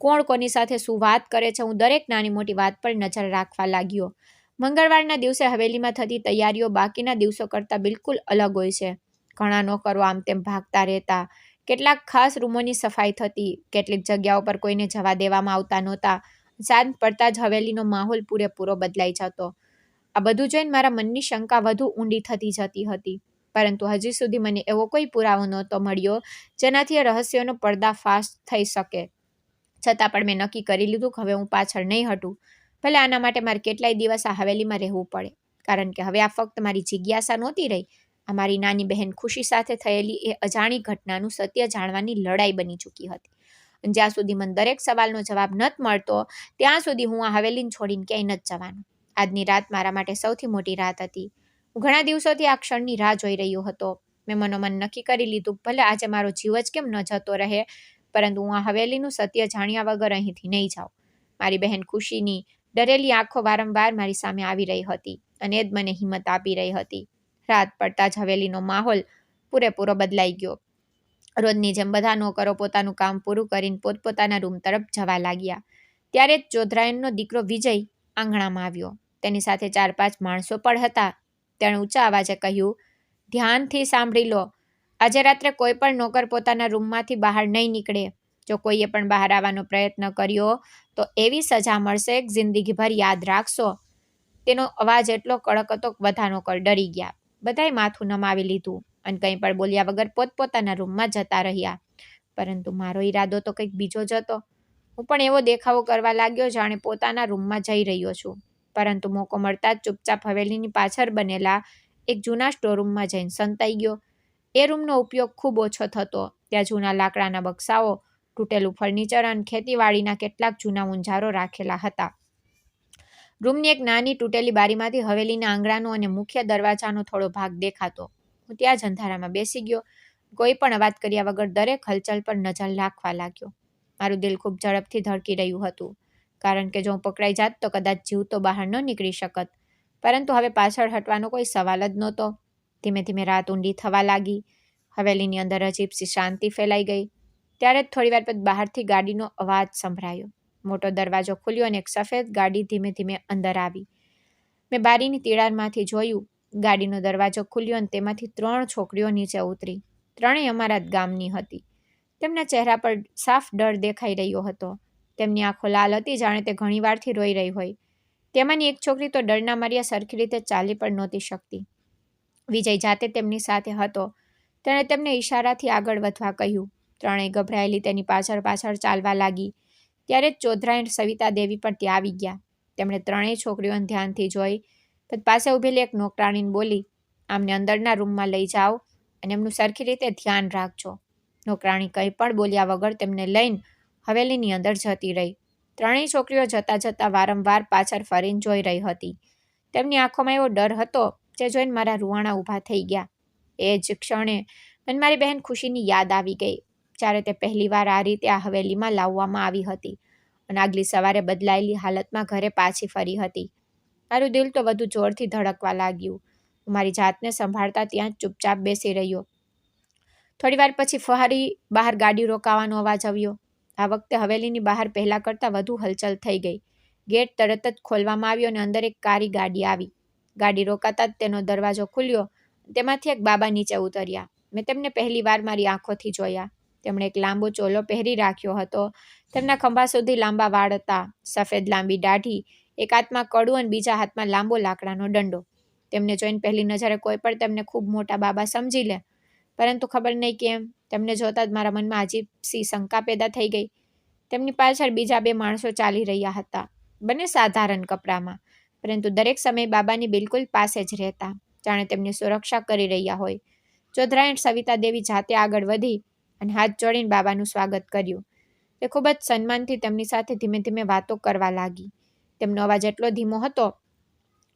કોણ કોની સાથે શું વાત કરે છે, હું દરેક નાની મોટી વાત પર નજર રાખવા લાગ્યો. મંગળવારના દિવસે હવેલીમાં થતી તૈયારીઓ બાકીના દિવસો કરતાં બિલકુલ અલગ હોય છે. ઘણા નોકરો આમ તેમ ભાગતા રહેતા. કેટલાક ખાસ રૂમોની સફાઈ થતી. કેટલીક જગ્યાઓ પર કોઈને જવા દેવામાં આવતા નહોતા. સાંજ પડતા જ હવેલીનો માહોલ પૂરેપૂરો બદલાઈ જતો. આ બધું જોઈને મારા મનની શંકા વધુ ઊંડી થતી જતી હતી. પરંતુ હજી સુધી મને એવો કોઈ પુરાવો નહોતો મળ્યો જેનાથી એ રહસ્યનો પર્દાફાશ થઈ શકે. છતાં પણ મેં નક્કી કરી લીધું કે હવે હું પાછળ નહીં હટું. ભલે આના માટે મારે કેટલાય દિવસ આ હવેલીમાં રહેવું પડે. કારણ કે હવે આ ફક્ત મારી જિજ્ઞાસા નહોતી રહી, આ મારી નાની બહેન ખુશી સાથે થયેલી એ અજાણી ઘટનાનું સત્ય જાણવાની લડાઈ બની ચૂકી હતી. અને જ્યાં સુધી મને દરેક સવાલનો જવાબ નથી મળતો ત્યાં સુધી હું આ હવેલીને છોડીને ક્યાંય નથી જવાનો. આજની રાત મારા માટે સૌથી મોટી રાત હતી. હું ઘણા દિવસોથી આ ક્ષણની રાહ જોઈ રહ્યો હતો. મેં મનોમન નક્કી કરી લીધું, ભલે આજે મારો જીવ જ કેમ ન જતો રહે, પરંતુ હું આ હવેલીનું સત્ય જાણ્યા વગર અહીંથી નહીં જાઉં. મારી બહેન ખુશીની ડરેલી આંખો વારંવાર મારી સામે આવી રહી હતી અને એ જ મને હિંમત આપી રહી હતી. રાત પડતા જ હવેલીનો માહોલ પૂરેપૂરો બદલાઈ ગયો. રોજની જેમ બધા નોકરો પોતાનું કામ પૂરું કરીને પોતપોતાના રૂમ તરફ જવા લાગ્યા. ત્યારે જ ચોધરાયણનો દીકરો વિજય આંગણામાં આવ્યો. તેની સાથે 4-5 માણસો પણ હતા. તેણે ઊંચા અવાજે કહ્યું, ધ્યાનથી સાંભળી લો, આજે રાત્રે કોઈ પણ નોકર પોતાના રૂમમાંથી બહાર નહીં નીકળે. જો કોઈએ પણ બહાર આવવાનો પ્રયત્ન કર્યો તો એવી સજા મળશે કે જિંદગીભર યાદ રાખશો. તેનો અવાજ એટલો કડક હતો કે બધા નોકર ડરી ગયા. બધાએ માથું નમાવી લીધું અને કંઈ પણ બોલ્યા વગર પોતપોતાના રૂમમાં જતા રહ્યા. પરંતુ મારો ઈરાદો તો કંઈક બીજો જ હતો. હું પણ એવો દેખાવો કરવા લાગ્યો જાણે પોતાના રૂમમાં જઈ રહ્યો છું. પરંતુ મોકો મળતા જ ચૂપચાપ હવેલીની પાછળ બનેલા એક જૂના સ્ટોરરૂમમાં જઈને સંતાઈ ગયો. એ રૂમનો ઉપયોગ ખૂબ ઓછો થતો. ત્યાં જૂના લાકડાના બક્સાઓ, તૂટેલું ફર્નિચર અને ખેતીવાડીના કેટલાક જૂના ઊંઝારો રાખેલા હતા. રૂમની એક નાની તૂટેલી બારીમાંથી હવેલીના આંગણાનો અને મુખ્ય દરવાજાનો થોડો ભાગ દેખાતો. હું ત્યાં જ અંધારામાં બેસી ગયો. કોઈ પણ અવાજ કર્યા વગર દરેક હલચલ પર નજર રાખવા લાગ્યો. મારું દિલ ખૂબ ઝડપથી ધડકી રહ્યું હતું, કારણ કે જો હું પકડાઈ જાત તો કદાચ જીવતો બહાર ન નીકળી શકત. પરંતુ હવે પાછળ હટવાનો કોઈ સવાલ જ નહોતો. ધીમે ધીમે રાત ઊંડી થવા લાગી. હવેલીની અંદર અજીબસી શાંતિ ફેલાઈ ગઈ. ત્યારે જ થોડીવાર પછી બહારથી ગાડીનો અવાજ સંભળાયો. મોટો દરવાજો ખુલ્યો અને એક સફેદ ગાડી ધીમે ધીમે અંદર આવી. મેં બારીની તિરાડમાંથી જોયું. ગાડીનો દરવાજો ખુલ્યો અને તેમાંથી 3 છોકરીઓ નીચે ઉતરી. ત્રણેય અમારા જ ગામની હતી. તેમના ચહેરા પર સાફ ડર દેખાઈ રહ્યો હતો. તેમની આંખો લાલ હતી, જાણે તે ઘણીવારથી રોઈ રહી હોય. તેમાંની એક છોકરી તો ડરના માર્યા સરખી રીતે ચાલી પણ નહોતી શકતી. વિજય જાતે તેમની સાથે હતો. તેણે તેમને ઈશારાથી આગળ વધવા કહ્યું. ત્રણેય ગભરાયેલી તેની પાછળ પાછળ ચાલવા લાગી. ત્યારે જ ચોધરાયણ સવિતા દેવી પણ ત્યાં આવી ગયા. તેમણે ત્રણેય છોકરીઓને ધ્યાનથી જોઈ. પછી પાસે ઊભેલી એક નોકરાણીને બોલી, આમને અંદરના રૂમમાં લઈ જાઓ અને એમનું સરખી રીતે ધ્યાન રાખજો. નોકરાણી કંઈ પણ બોલ્યા વગર તેમને લઈને હવેલીની અંદર જતી રહી. ત્રણેય છોકરીઓ જતાં જતાં વારંવાર પાછળ ફરીને જોઈ રહી હતી. તેમની આંખોમાં એવો ડર હતો જે જોઈને મારા રૂવાણા ઊભા થઈ ગયા. એ જ ક્ષણે મને મારી બહેન ખુશીની યાદ આવી ગઈ, જ્યારે તે પહેલીવાર આ રીતે આ હવેલીમાં લાવવામાં આવી હતી અને આગલી સવારે બદલાયેલી હાલતમાં ઘરે પાછી ફરી હતી. મારું દિલ તો વધુ જોરથી ધડકવા લાગ્યું. હું મારી જાતને સંભાળતા ત્યાં જ ચૂપચાપ બેસી રહ્યો. થોડીવાર પછી ફરી બહાર ગાડી રોકાવાનો અવાજ આવ્યો. આ વખતે હવેલીની બહાર પહેલાં કરતાં વધુ હલચલ થઈ ગઈ. ગેટ તરત જ ખોલવામાં આવ્યો અને અંદર એક કાળી ગાડી આવી. ગાડી રોકાતા જ તેનો દરવાજો ખુલ્યો. તેમાંથી એક બાબા નીચે ઉતર્યા. મેં તેમને પહેલીવાર મારી આંખોથી જોયા. તેમણે એક લાંબો ચોલો પહેરી રાખ્યો હતો. તેમના ખંભા સુધી લાંબા વાળ હતા, સફેદ લાંબી દાઢી, એક હાથમાં કડું અને બીજા હાથમાં લાંબો લાકડાનો દંડો. તેમને જોઈને પહેલી નજરે કોઈ પણ તેમને ખૂબ મોટા બાબા સમજી લે, પરંતુ ખબર નહીં કેમ તેમને જોતાં જ મારા મનમાં અજીબસી શંકા પેદા થઈ ગઈ. તેમની પાછળ બીજા 2 માણસો ચાલી રહ્યા હતા, બંને સાધારણ કપડામાં, પરંતુ દરેક સમયે બાબાની બિલકુલ પાસે જ રહેતા, જાણે તેમની સુરક્ષા કરી રહ્યા હોય. ચોધરાયણ સવિતા દેવી જાતે આગળ વધી અને હાથ જોડીને બાબાનું સ્વાગત કર્યું. તે ખૂબ જ સન્માનથી તેમની સાથે ધીમે ધીમે વાતો કરવા લાગી. તેમનો અવાજ એટલો ધીમો હતો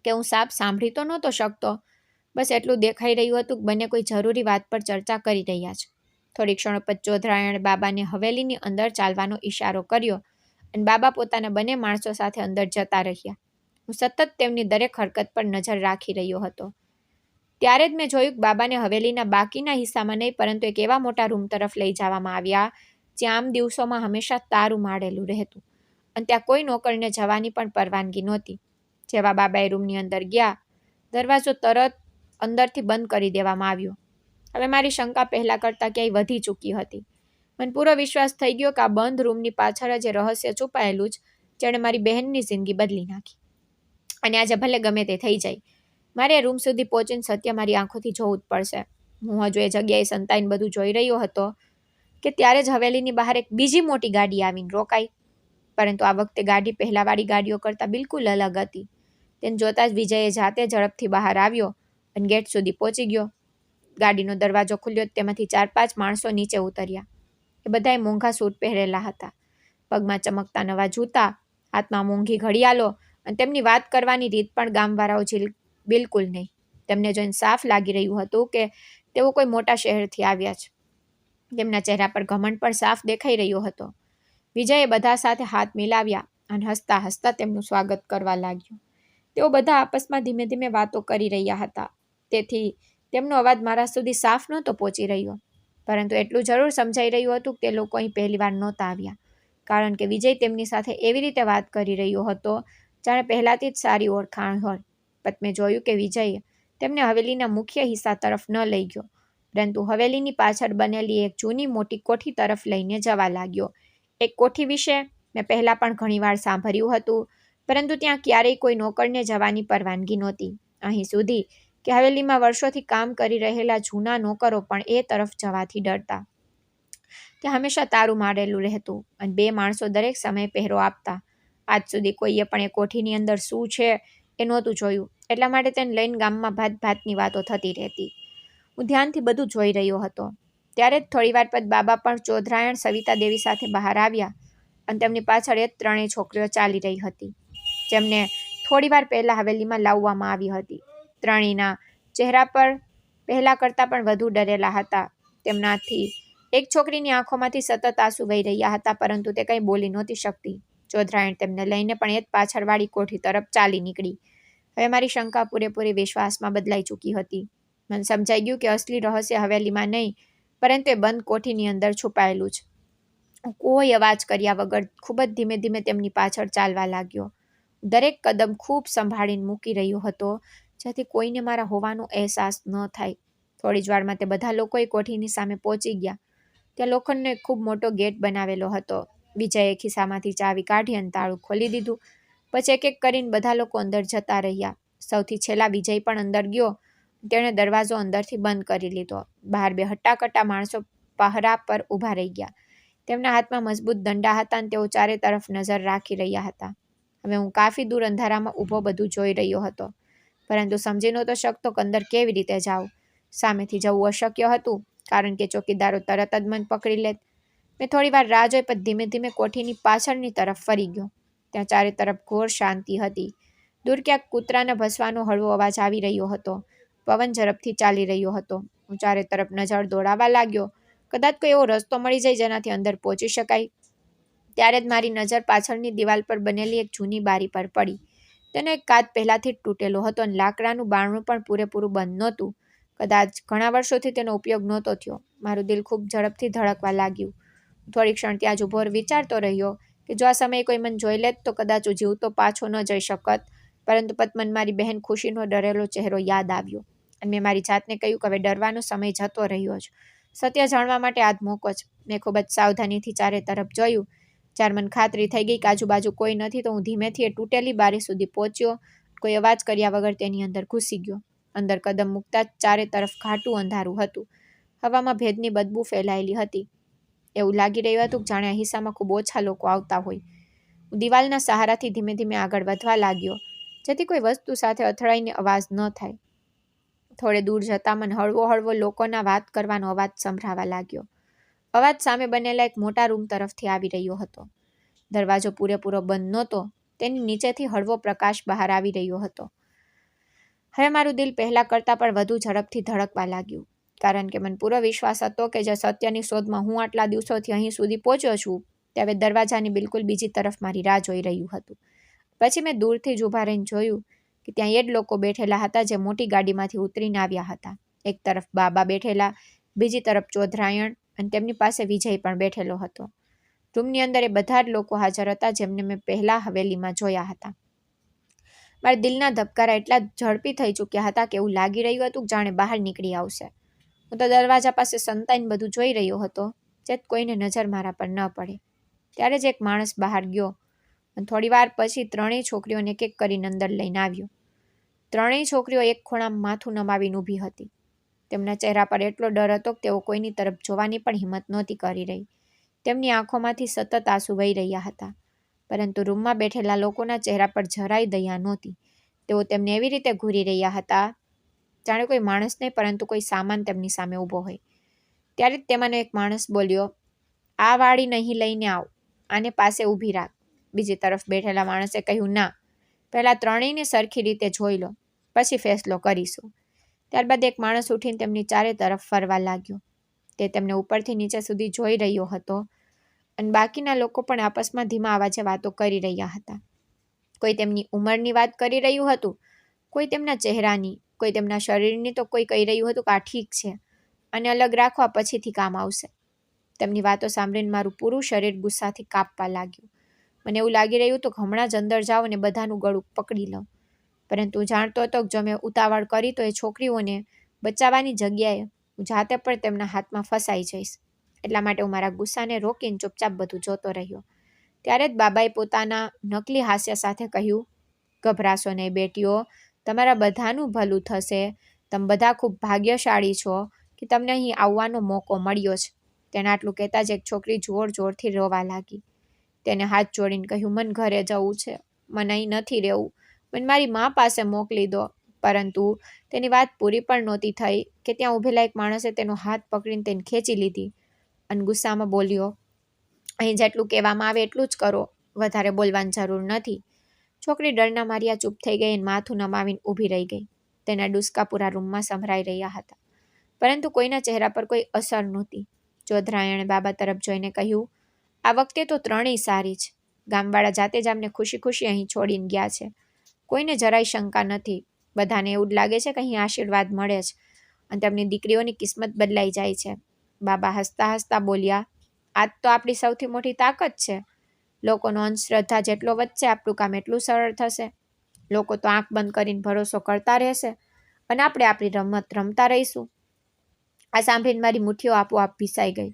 કે હું સાફ સાંભળી તો નહોતો શકતો. બસ એટલું દેખાઈ રહ્યું હતું કે બંને કોઈ જરૂરી વાત પર ચર્ચા કરી રહ્યા છે. થોડી ક્ષણો પછી ચોધરાયણ બાબાને હવેલીની અંદર ચાલવાનો ઈશારો કર્યો અને બાબા પોતાના બંને માણસો સાથે અંદર જતા રહ્યા. હું સતત તેમની દરેક હરકત પર નજર રાખી રહ્યો હતો. ત્યારે જ મેં જોયું કે બાબાને હવેલીના બાકીના હિસ્સામાં નહીં, પરંતુ એક એવા મોટા રૂમ તરફ લઈ જવામાં આવ્યા જ્યાં આમ દિવસોમાં હંમેશા તારું માળેલું રહેતું અને ત્યાં કોઈ નોકરને જવાની પણ પરવાનગી નહોતી. જેવા બાબાએ રૂમની અંદર ગયા, દરવાજો તરત અંદરથી બંધ કરી દેવામાં આવ્યો. હવે મારી શંકા પહેલાં કરતાં ક્યાંય વધી ચૂકી હતી. મને પૂરો વિશ્વાસ થઈ ગયો કે આ બંધ રૂમની પાછળ જે રહસ્ય છુપાયેલું જ, જેણે મારી બહેનની જિંદગી બદલી નાખી. અને આજે ભલે ગમે તે થઈ જાય, મારે રૂમ સુધી પહોંચીને સત્ય મારી આંખોથી જોવું જ પડશે. હું હજુ એ જગ્યાએ સંતાઈને બધું જોઈ રહ્યો હતો કે ત્યારે જ હવેલીની બહાર એક બીજી મોટી ગાડી આવીને રોકાઈ. પરંતુ આ વખતે ગાડી પહેલાંવાળી ગાડીઓ કરતાં બિલકુલ અલગ હતી. તેને જોતાં જ વિજયે જાતે ઝડપથી બહાર આવ્યો અને ગેટ સુધી પહોંચી ગયો. ગાડીનો દરવાજો ખુલ્યો, તેમાંથી 4-5 માણસો નીચે ઉતર્યા. એ બધાએ મોંઘા સૂટ પહેરેલા હતા, પગમાં ચમકતા નવા જૂતા, હાથમાં મોંઘી ઘડિયાળો, અને તેમની વાત કરવાની રીત પણ ગામવાળાઓ બિલકુલ નહીં. તેમને જોઈને સાફ લાગી રહ્યું હતું કે તેઓ કોઈ મોટા શહેરથી આવ્યા છે. તેમના ચહેરા પર ઘમંડ પણ સાફ દેખાઈ રહ્યો હતો. વિજયે બધા સાથે હાથ મિલાવ્યા અને હસતા હસતા તેમનું સ્વાગત કરવા લાગ્યો. તેઓ બધા આપસમાં ધીમે ધીમે વાતો કરી રહ્યા હતા, તેથી તેમનો અવાજ મારા સુધી સાફ નહોતો પહોંચી રહ્યો. પરંતુ એટલું જરૂર સમજાઈ રહ્યું હતું કે તે લોકો અહીં પહેલીવાર નહોતા આવ્યા, કારણ કે વિજય તેમની સાથે એવી રીતે વાત કરી રહ્યો હતો જાણે પહેલાથી જ સારી ઓળખાણ હોય. પદ્મે જોયું કે વિજય તેમને હવેલીના મુખ્ય હિસ્સા તરફ ન લઈ ગયો, પરંતુ હવેલીની પાછળ બનેલી એક જૂની મોટી કોઠી તરફ લઈને જવા લાગ્યો. એક કોઠી વિશે મેં પહેલાં પણ ઘણીવાર સાંભળ્યું હતું, પરંતુ ત્યાં ક્યારેય કોઈ નોકરને જવાની પરવાનગી નહોતી. અહીં સુધી કે હવેલીમાં વર્ષોથી કામ કરી રહેલા જૂના નોકરો પણ એ તરફ જવાથી ડરતા. ત્યાં હંમેશા તારું મારેલું રહેતું અને 2 માણસો દરેક સમયે પહેરો આપતા. આજ સુધી કોઈએ પણ એ કોઠીની અંદર શું છે એ નહોતું જોયું, એટલા માટે તેને લઈને ગામમાં ભાતની વાતો થતી રહેતી. હું ધ્યાનથી બધું જોઈ રહ્યો હતો. ત્યારે જ થોડીવાર પછી બાબા પણ ચોધરાયણ સવિતા દેવી સાથે બહાર આવ્યા અને તેમની પાછળ એ 3 છોકરીઓ ચાલી રહી હતી, જેમને થોડીવાર પહેલાં હવેલીમાં લાવવામાં આવી હતી. ત્રણેયના ચહેરા પર પહેલાં કરતાં પણ વધુ ડરેલા હતા. તેમનાથી એક છોકરીની આંખોમાંથી સતત આંસુ વહી રહ્યા હતા, પરંતુ તે કંઈ બોલી નહોતી શકતી. ચોધરાયણ તેમને લઈને પણ એ જ પાછળવાળી કોઠી તરફ ચાલી નીકળી. હવે મારી શંકા પૂરેપૂરી વિશ્વાસમાં બદલાઈ ચૂકી હતી. મને સમજાઈ ગયું કે અસલી રહસ્ય હવેલીમાં નહીં, પરંતુ એ બંધ કોઠીની અંદર છુપાયેલું છે. કોઈ અવાજ કર્યા વગર ખૂબ જ ધીમે ધીમે તેમની પાછળ ચાલવા લાગ્યો. દરેક કદમ ખૂબ સંભાળીને મૂકી રહ્યો હતો, જેથી કોઈને મારા હોવાનો અહેસાસ ન થાય. થોડી જ વારમાં તે બધા લોકો એ કોઠીની સામે પહોંચી ગયા. ત્યાં લોખંડનો એક ખૂબ મોટો ગેટ બનાવેલો હતો. વિજયે ખિસ્સામાંથી ચાવી કાઢી અને તાળું ખોલી દીધું. પછી એક એક કરીને બધા લોકો અંદર જતા રહ્યા. સૌથી છેલ્લા વિજય પણ અંદર ગયો. તેણે દરવાજો અંદરથી બંધ કરી લીધો. બહાર 2 હટ્ટાકટ્ટા માણસો પહરા પર ઊભા રહી ગયા. તેમના હાથમાં મજબૂત દંડા હતા અને તેઓ ચારે તરફ નજર રાખી રહ્યા હતા. હવે હું કાફી દૂર અંધારામાં ઊભો બધું જોઈ રહ્યો હતો, પરંતુ સમજી નહોતો શકતો કે અંદર કેવી રીતે જાઉં. સામેથી જવું અશક્ય હતું, કારણ કે ચોકીદારો તરત જ મને પકડી લેત. મેં થોડીવાર રાહ જોઈ, પછી ધીમે ધીમે કોઠીની પાછળની તરફ ફરી ગયો. ત્યાં ચારે તરફ ઘોર શાંતિ હતી. દૂર ક્યાંક કૂતરાના ભસવાનો હળવો અવાજ આવી રહ્યો હતો. પવન ઝડપથી ચાલી રહ્યો હતો. હું ચારે તરફ નજર દોડાવવા લાગ્યો. કદાચ કોઈ એવો રસ્તો મળી જાય જેનાથી અંદર પહોંચી શકાય. ત્યારે જ મારી નજર પાછળની દિવાલ પર બનેલી એક જૂની બારી પર પડી. તેનો એક કાચ પહેલાથી જ તૂટેલો હતો અને લાકડાનું બારણું પણ પૂરેપૂરું બંધ નહોતું. કદાચ ઘણા વર્ષોથી તેનો ઉપયોગ નહોતો થયો. મારું દિલ ખૂબ ઝડપથી ધડકવા લાગ્યું. થોડી ક્ષણ ત્યાં જ ઊભો વિચારતો રહ્યો કે જો આ સમયે કોઈ મને જોઈ લેત તો કદાચ હું જીવતો પાછો ન જઈ શકત. પરંતુ પદ્મને મારી બહેન ખુશીનો ડરેલો ચહેરો યાદ આવ્યો અને મેં મારી જાતને કહ્યું કે હવે ડરવાનો સમય જતો રહ્યો છે. સત્ય જાણવા માટે આજ મોકો છે. મેં ખૂબ જ સાવધાનીથી ચારે તરફ જોયું. જ્યારે મને ખાતરી થઈ ગઈ કે આજુબાજુ કોઈ નથી, તો હું ધીમેથી એ તૂટેલી બારી સુધી પહોંચ્યો. કોઈ અવાજ કર્યા વગર તેની અંદર ઘૂસી ગયો. અંદર કદમ મૂકતા જ ચારે તરફ ઘાટું અંધારું હતું. હવામાં ભેજની બદબૂ ફેલાયેલી હતી. એવું લાગી રહ્યું હતું કે જાણે આ હિસ્સામાં ખૂબ ઓછા લોકો આવતા હોય. હું દિવાલના સહારાથી ધીમે ધીમે આગળ વધવા લાગ્યો, જેથી કોઈ વસ્તુ સાથે અથડાઈને અવાજ ન થાય. થોડે દૂર જતાં મને હળવો હળવો લોકોના વાત કરવાનો અવાજ સંભળાવા લાગ્યો. અવાજ સામે બનેલા એક મોટા રૂમ તરફથી આવી રહ્યો હતો. દરવાજો પૂરેપૂરો બંધ નહોતો. તેની નીચેથી હળવો પ્રકાશ બહાર આવી રહ્યો હતો. હવે મારું દિલ પહેલાં કરતાં પણ વધુ ઝડપથી ધડકવા લાગ્યું, કારણ કે મને પૂરો વિશ્વાસ હતો કે જે સત્યની શોધમાં હું આટલા દિવસોથી અહીં સુધી પહોંચ્યો છું, તે હવે દરવાજાની બિલકુલ બીજી તરફ મારી રાહ જોઈ રહ્યું હતું. પછી મેં દૂરથી જ ઊભા રહીને જોયું કે ત્યાં એ જ લોકો બેઠેલા હતા જે મોટી ગાડીમાંથી ઉતરીને આવ્યા હતા. એક તરફ બાબા બેઠેલા, બીજી તરફ ચોધરાયણ, અને તેમની પાસે વિજય પણ બેઠેલો હતો. રૂમની અંદર એ બધા જ લોકો હાજર હતા જેમને મેં પહેલાં હવેલીમાં જોયા હતા. મારા દિલના ધબકારા એટલા ઝડપી થઈ ચૂક્યા હતા કે એવું લાગી રહ્યું હતું કે જાણે બહાર નીકળી આવશે. હું તો દરવાજા પાસે સંતાઈને બધું જોઈ રહ્યો હતો, જેથી કોઈને નજર મારા પર ન પડે. ત્યારે જ એક માણસ બહાર ગયો અને થોડીવાર પછી 3 છોકરીઓને એક એક કરીને અંદર લઈને આવ્યો. 3 છોકરીઓ એક ખૂણામાં માથું નમાવીને ઊભી હતી. તેમના ચહેરા પર એટલો ડર હતો કે તેઓ કોઈની તરફ જોવાની પણ હિંમત નહોતી કરી રહી. તેમની આંખોમાંથી સતત આંસુ વહી રહ્યા હતા, પરંતુ રૂમમાં બેઠેલા લોકોના ચહેરા પર જરાય દયા નહોતી. તેઓ તેમને એવી રીતે ઘૂરી રહ્યા હતા જાણે કોઈ માણસ નહીં પરંતુ કોઈ સામાન તેમની સામે ઊભો હોય. ત્યારે જ તેમાંનો એક માણસ બોલ્યો, આ વાળી નહીં લઈને આવ, આને પાસે ઊભી રાખ. બીજી તરફ બેઠેલા માણસે કહ્યું, ના, પહેલાં ત્રણેયને સરખી રીતે જોઈ લો, પછી ફેસલો કરીશું. ત્યારબાદ એક માણસ ઉઠીને તેમની ચારે તરફ ફરવા લાગ્યો. તે તેમને ઉપરથી નીચે સુધી જોઈ રહ્યો હતો અને બાકીના લોકો પણ આપસમાં ધીમા અવાજે વાતો કરી રહ્યા હતા. કોઈ તેમની ઉંમરની વાત કરી રહ્યું હતું, કોઈ તેમના ચહેરાની, કોઈ તેમના શરીરની, તો કોઈ કહી રહ્યું હતું કે આ ઠીક છે અને અલગ રાખવા પછીથી કામ આવશે. તેમની વાતો સાંભળીને મારું પૂરું શરીર ગુસ્સાથી કાપવા લાગ્યું. મને એવું લાગી રહ્યું હતું કે હમણાં જ અંદર જાઉં અને બધાનું ગળું પકડી લઉં. પરંતુ જાણતો હતો કે જો મેં ઉતાવળ કરી તો એ છોકરીઓને બચાવવાની જગ્યાએ હું જાતે પણ તેમના હાથમાં ફસાઈ જઈશ. એટલા માટે હું મારા ગુસ્સાને રોકીને ચૂપચાપ બધું જોતો રહ્યો. ત્યારે જ બાબાએ પોતાના નકલી હાસ્ય સાથે કહ્યું, ગભરાશો નહીં બેટીઓ, તમારા બધાનું ભલું થશે. તમે બધા ખૂબ ભાગ્યશાળી છો કે તમને અહીં આવવાનો મોકો મળ્યો છે. તેને આટલું કહેતા જ એક છોકરી જોર જોરથી રોવા લાગી. તેને હાથ જોડીને કહ્યું, મને ઘરે જવું છે, મને અહીં નથી રહેવું, મને મારી મા પાસે મોકલી દો. પરંતુ તેની વાત પૂરી પણ નહોતી થઈ કે ત્યાં ઊભેલા એક માણસે તેનો હાથ પકડીને તેને ખેંચી લીધી અને ગુસ્સામાં બોલ્યો, અહીં જેટલું કહેવામાં આવે એટલું જ કરો, વધારે બોલવાની જરૂર નથી. છોકરી ડરના માર્યા ચૂપ થઈ ગઈ અને માથું નમાવીને ઊભી રહી ગઈ. તેના ડુસકા પૂરા રૂમમાં સંભળાઈ રહ્યા હતા, પરંતુ કોઈના ચહેરા પર કોઈ અસર નહોતી. જોધરાયણે બાબા તરફ જોઈને કહ્યું, આ વખતે તો ત્રણેય સારી છે. ગામવાળા જાતે જ આમને ખુશી ખુશી અહીં છોડીને ગયા છે. કોઈને જરાય શંકા નથી. બધાને એવું જ લાગે છે કે અહીં આશીર્વાદ મળે છે અને તેમની દીકરીઓની કિસ્મત બદલાઈ જાય છે. બાબા હસતા હસતા બોલ્યા, આજ તો આપણી સૌથી મોટી તાકાત છે. લોકોનો અંધશ્રદ્ધા જેટલો વધશે આપણું કામ એટલું સરળ થશે. લોકો તો આંખ બંધ કરીને ભરોસો કરતા રહેશે અને આપણે આપણી રમત રમતા રહીશું. આ સાંભળીને મારી મુઠ્ઠીઓ આપોઆપ ભીસાઈ ગઈ.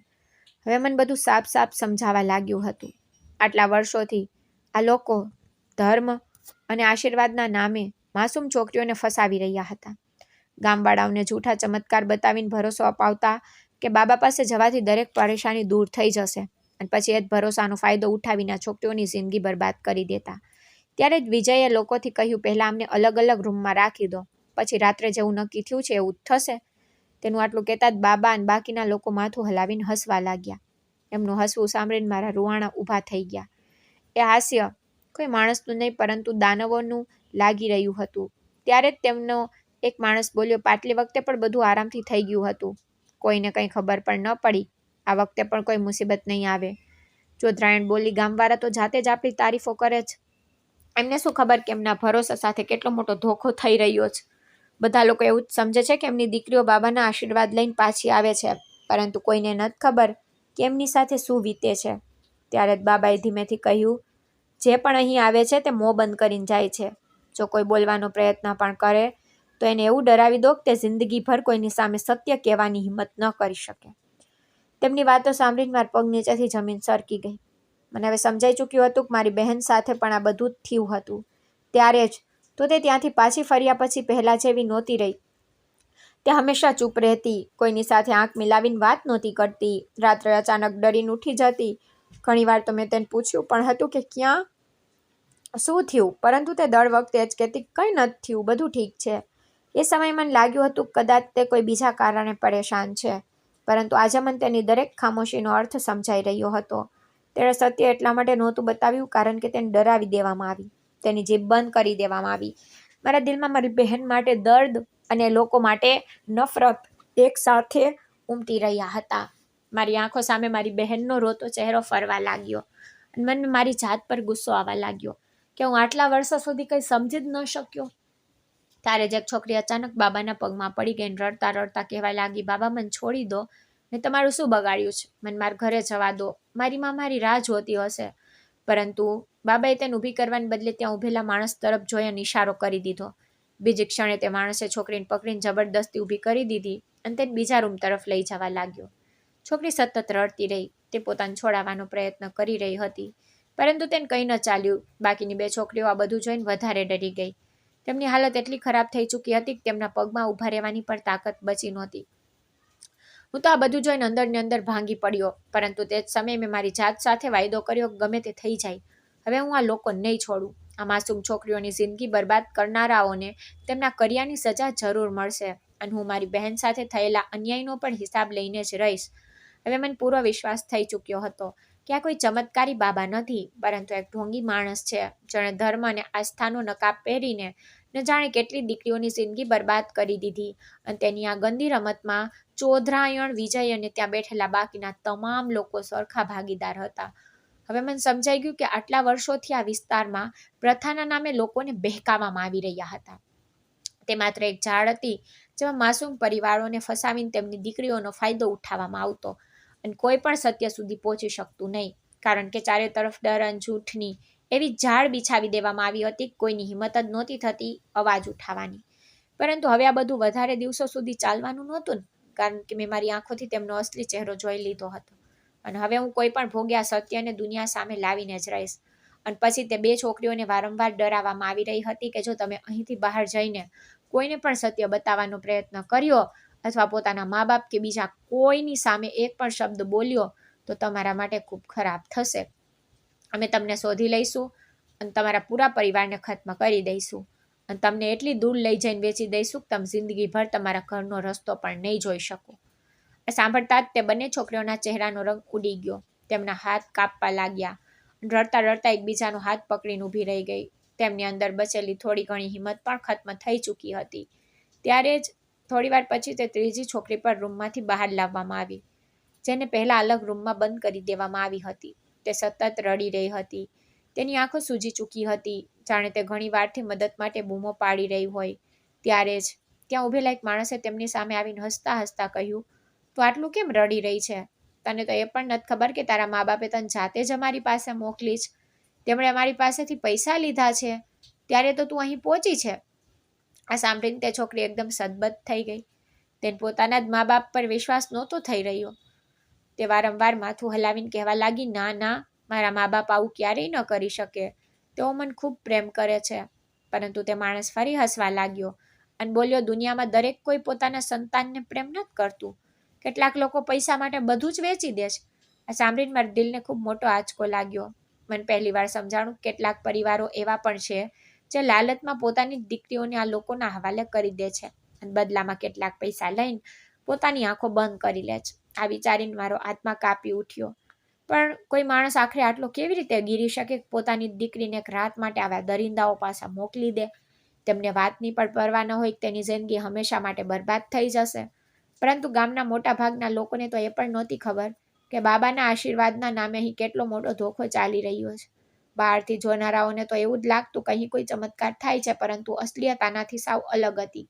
હવે મને બધું સાફ સાફ સમજાવા લાગ્યું હતું. આટલા વર્ષોથી આ લોકો ધર્મ અને આશીર્વાદના નામે માસૂમ છોકરીઓને ફસાવી રહ્યા હતા. ગામવાળાઓને જૂઠા ચમત્કાર બતાવીને ભરોસો અપાવતા કે બાબા પાસે જવાથી દરેક પરેશાની દૂર થઈ જશે અને પછી એ જ ભરોસાનો ફાયદો ઉઠાવીને છોકરીઓની જિંદગી બરબાદ કરી દેતા. ત્યારે જ વિજયે લોકોથી કહ્યું, પહેલાં અમને અલગ અલગ રૂમમાં રાખી દો, પછી રાત્રે જેવું નક્કી થયું છે એવું જ થશે. તેનું આટલું કહેતા જ બાબા અને બાકીના લોકો માથું હલાવીને હસવા લાગ્યા. એમનું હસવું સાંભળીને મારા રૂવાણા ઊભા થઈ ગયા. એ હાસ્ય કોઈ માણસનું નહીં પરંતુ દાનવોનું લાગી રહ્યું હતું. ત્યારે જ તેમનો એક માણસ બોલ્યો, પાટલી વખતે પણ બધું આરામથી થઈ ગયું હતું, કોઈને કંઈ ખબર પણ ન પડી. આ વખતે પણ કોઈ મુસીબત નહીં આવે. જોધરાયણ બોલી, ગામવાળા તો જાતે જ આપણી તારીફો કરે છે. એમને શું ખબર કે એમના ભરોસા સાથે કેટલો મોટો ધોખો થઈ રહ્યો છે. બધા લોકો એવું જ સમજે છે કે એમની દીકરીઓ બાબાના આશીર્વાદ લઈને પાછી આવે છે, પરંતુ કોઈને નથી ખબર કે એમની સાથે શું વીતે છે. ત્યારે જ બાબાએ ધીમેથી કહ્યું, જે પણ અહીં આવે છે તે મોં બંધ કરીને જાય છે. જો કોઈ બોલવાનો પ્રયત્ન પણ કરે તો એને એવું ડરાવી દો કે તે જિંદગીભર કોઈની સામે સત્ય કહેવાની હિંમત ન કરી શકે. તેમની વાતો સાંભળીને મારા પગ નીચેથી જમીન સરકી ગઈ. મને હવે સમજાઈ ચૂક્યું હતું કે મારી બહેન સાથે પણ આ બધું જ થયું હતું. ત્યારે જ તો તે ત્યાંથી પાછી ફર્યા પછી પહેલાં જેવી નહોતી રહી. તે હંમેશા ચૂપ રહેતી, કોઈની સાથે આંખ મિલાવીને વાત નહોતી કરતી, રાત્રે અચાનક ડરીને ઉઠી જતી. ઘણીવાર તો મેં તેને પૂછ્યું પણ હતું કે ક્યાં શું થયું, પરંતુ તે દર વખતે જ કહેતી, કંઈ નથી થયું, બધું ઠીક છે. એ સમયે મને લાગ્યું હતું કે કદાચ તે કોઈ બીજા કારણે પરેશાન છે, પરંતુ આજે મને તેની દરેક ખામોશીનો અર્થ સમજાઈ રહ્યો હતો. તેણે સત્ય એટલા માટે નહોતું બતાવ્યું કારણ કે તેને ડરાવી દેવામાં આવી, તેની જીભ બંધ કરી દેવામાં આવી. મારા દિલમાં મારી બહેન માટે દર્દ અને લોકો માટે નફરત એક સાથે ઉમટી રહ્યા હતા. મારી આંખો સામે મારી બહેનનો રોતો ચહેરો ફરવા લાગ્યો અને મને મારી જાત પર ગુસ્સો આવવા લાગ્યો કે હું આટલા વર્ષો સુધી કંઈ સમજી જ ન શક્યો. ત્યારે જ એક છોકરી અચાનક બાબાના પગમાં પડી ગઈ અને રડતા રડતા કહેવા લાગી, બાબા મને છોડી દો, મેં તમારું શું બગાડ્યું છે, મને મારા ઘરે જવા દો, મારી માં મારી રાહ જોતી હશે. પરંતુ બાબાએ તેને ઊભી કરવાને બદલે ત્યાં ઊભેલા માણસ તરફ જોઈ અને ઇશારો કરી દીધો. બીજી ક્ષણે તે માણસે છોકરીને પકડીને જબરદસ્તી ઊભી કરી દીધી અને તેને બીજા રૂમ તરફ લઈ જવા લાગ્યો. છોકરી સતત રડતી રહી. તે પોતાને છોડાવવાનો પ્રયત્ન કરી રહી હતી, પરંતુ તેને કંઈ ન ચાલ્યું. બાકીની બે છોકરીઓ આ બધું જોઈને વધારે ડરી ગઈ. તેમની હાલત એટલી ખરાબ થઈ ચૂકી હતી કે તેમના પગમાં ઊભા રહેવાની પણ તાકાત બચી નહોતી. હું તો આ બધું જોઈને અંદરને અંદર ભાંગી પડ્યો, પરંતુ તે જ સમયે મેં મારી જાત સાથે વાયદો કર્યો કે ગમે તે થઈ જાય, હવે હું આ લોકો નહીં છોડું. આ માસૂમ છોકરીઓની જિંદગી બરબાદ કરનારાઓને તેમના કર્યાની સજા જરૂર મળશે અને હું મારી બહેન સાથે થયેલા અન્યાયનો પણ હિસાબ લઈને જ રહીશ. હવે મને પૂરો વિશ્વાસ થઈ ચૂક્યો હતો કે આ કોઈ ચમત્કારી બાબા નથી, પરંતુ એક ઢોંગી માણસ છે, જેણે ધર્મ અને આસ્થાનો નકાબ પહેરીને ન જાણે કેટલી દીકરીઓની જિંદગી બરબાદ કરી દીધી. અને તેની આ ગંદી રમતમાં ચોધરાયણ, વિજય અને ત્યાં બેઠેલા બાકીના તમામ લોકો સરખા ભાગીદાર હતા. હવે મને સમજાઈ ગયું કે આટલા વર્ષોથી આ વિસ્તારમાં પ્રથાના નામે લોકોને બહેકાવવામાં આવી રહ્યા હતા. તે માત્ર એક ઝાડ હતી જેમાં માસૂમ પરિવારોને ફસાવીને તેમની દીકરીઓનો ફાયદો ઉઠાવવામાં આવતો અને કોઈ પણ સત્ય સુધી પહોંચી શકતું નહીં, કારણ કે ચારે તરફ ડર અને જૂઠની એવી ઝાડ બિછાવી દેવામાં આવી હતી કે કોઈની હિંમત જ નહોતી થતી અવાજ ઉઠાવવાની. પરંતુ હવે આ બધું વધારે દિવસો સુધી ચાલવાનું નહોતું ને, કારણ કે મેં મારી આંખોથી તેમનો અસલી ચહેરો જોઈ લીધો હતો અને હવે હું કોઈ પણ ભોગ્યા સત્યને દુનિયા સામે લાવીને જ રહીશ. અને પછી તે બે છોકરીઓને વારંવાર ડરાવવામાં આવી રહી હતી કે જો તમે અહીંથી બહાર જઈને કોઈને પણ સત્ય બતાવવાનો પ્રયત્ન કર્યો અથવા પોતાના મા બાપ કે બીજા કોઈની સામે એક પણ શબ્દ બોલ્યો તો તમારા માટે ખૂબ ખરાબ થશે. અમે તમને શોધી લઈશું અને તમારા પૂરા પરિવારને ખત્મ કરી દઈશું અને તમને એટલી દૂર લઈ જઈને વેચી દઈશું કે તમે જિંદગીભર તમારા ઘરનો રસ્તો પણ નહીં જોઈ શકો. સાંભળતા જ તે બંને છોકરીઓના ચહેરાનો રંગ ઉડી ગયો. તેમના હાથ કાપવા લાગ્યા. રડતા રડતા એકબીજાનો હાથ પકડીને ઊભી રહી ગઈ. તેમની અંદર બચેલી થોડી ઘણી હિંમત પણ ખત્મ થઈ ચૂકી હતી. ત્યારે જ થોડીવાર પછી તે ત્રીજી છોકરી પર રૂમમાંથી બહાર લાવવામાં આવી, જેને પહેલા અલગ રૂમમાં બંધ કરી દેવામાં આવી હતી. તે સતત રડી રહી હતી. તેની આંખો સૂજી ચૂકી હતી, જાણે તે ઘણી વારથી મદદ માટે બૂમો પાડી રહી હોય. ત્યારે જ ત્યાં ઊભેલા એક માણસે તેમની સામે આવીને હસતા હસતા કહ્યું, તું આટલું કેમ રડી રહી છે? તને તો એ પણ નથી ખબર કે તારા મા બાપે તને જાતે જ અમારી પાસે મોકલી છે. તેમણે અમારી પાસેથી પૈસા લીધા છે, ત્યારે તો તું અહીં પહોંચી છે. આ સાંભળીને તે છોકરી એકદમ સદબદ થઈ ગઈ. તેને પોતાના જ મા બાપ પર વિશ્વાસ નહોતો થઈ રહ્યો. તે વારંવાર માથું હલાવીને કહેવા લાગી, ના ના, મારા મા બાપ આવું ક્યારેય ન કરી શકે. તેઓ મને ખૂબ પ્રેમ કરે છે. પરંતુ તે માણસ ફરી હસવા લાગ્યો અને બોલ્યો, દુનિયામાં દરેક કોઈ પોતાના સંતાનને પ્રેમ નથી કરતું. કેટલાક લોકો પૈસા માટે બધું જ વેચી દે છે. આ સાંભળીને મારા દિલને ખૂબ મોટો આંચકો લાગ્યો. મને પહેલી વાર સમજાણું કેટલાક પરિવારો એવા પણ છે જે લાલચમાં પોતાની દીકરીઓને આ લોકોના હવાલે કરી દે છે અને બદલામાં કેટલાક પૈસા લઈને પોતાની આંખો બંધ કરી લે છે. આ વિચારીને મારો આત્મા કાપી ઉઠ્યો. પણ કોઈ માણસ આખરે આટલો કેવી રીતે ગીરી શકે કે પોતાની દીકરીને એક રાત માટે આવા દરિંદાઓ પાસે મોકલી દે? તેમને વાતની પણ પરવા ન હોય કે તેની જિંદગી હંમેશા માટે બરબાદ થઈ જશે. પરંતુ ગામના મોટા ભાગના લોકોને તો એ પણ નહોતી ખબર કે બાબાના આશીર્વાદના નામે અહીં કેટલો મોટો ધોખો ચાલી રહ્યો છે. બહારથી જોનારાઓને તો એવું જ લાગતું કે અહીં કોઈ ચમત્કાર થાય છે, પરંતુ અસલિયત આનાથી સાવ અલગ હતી.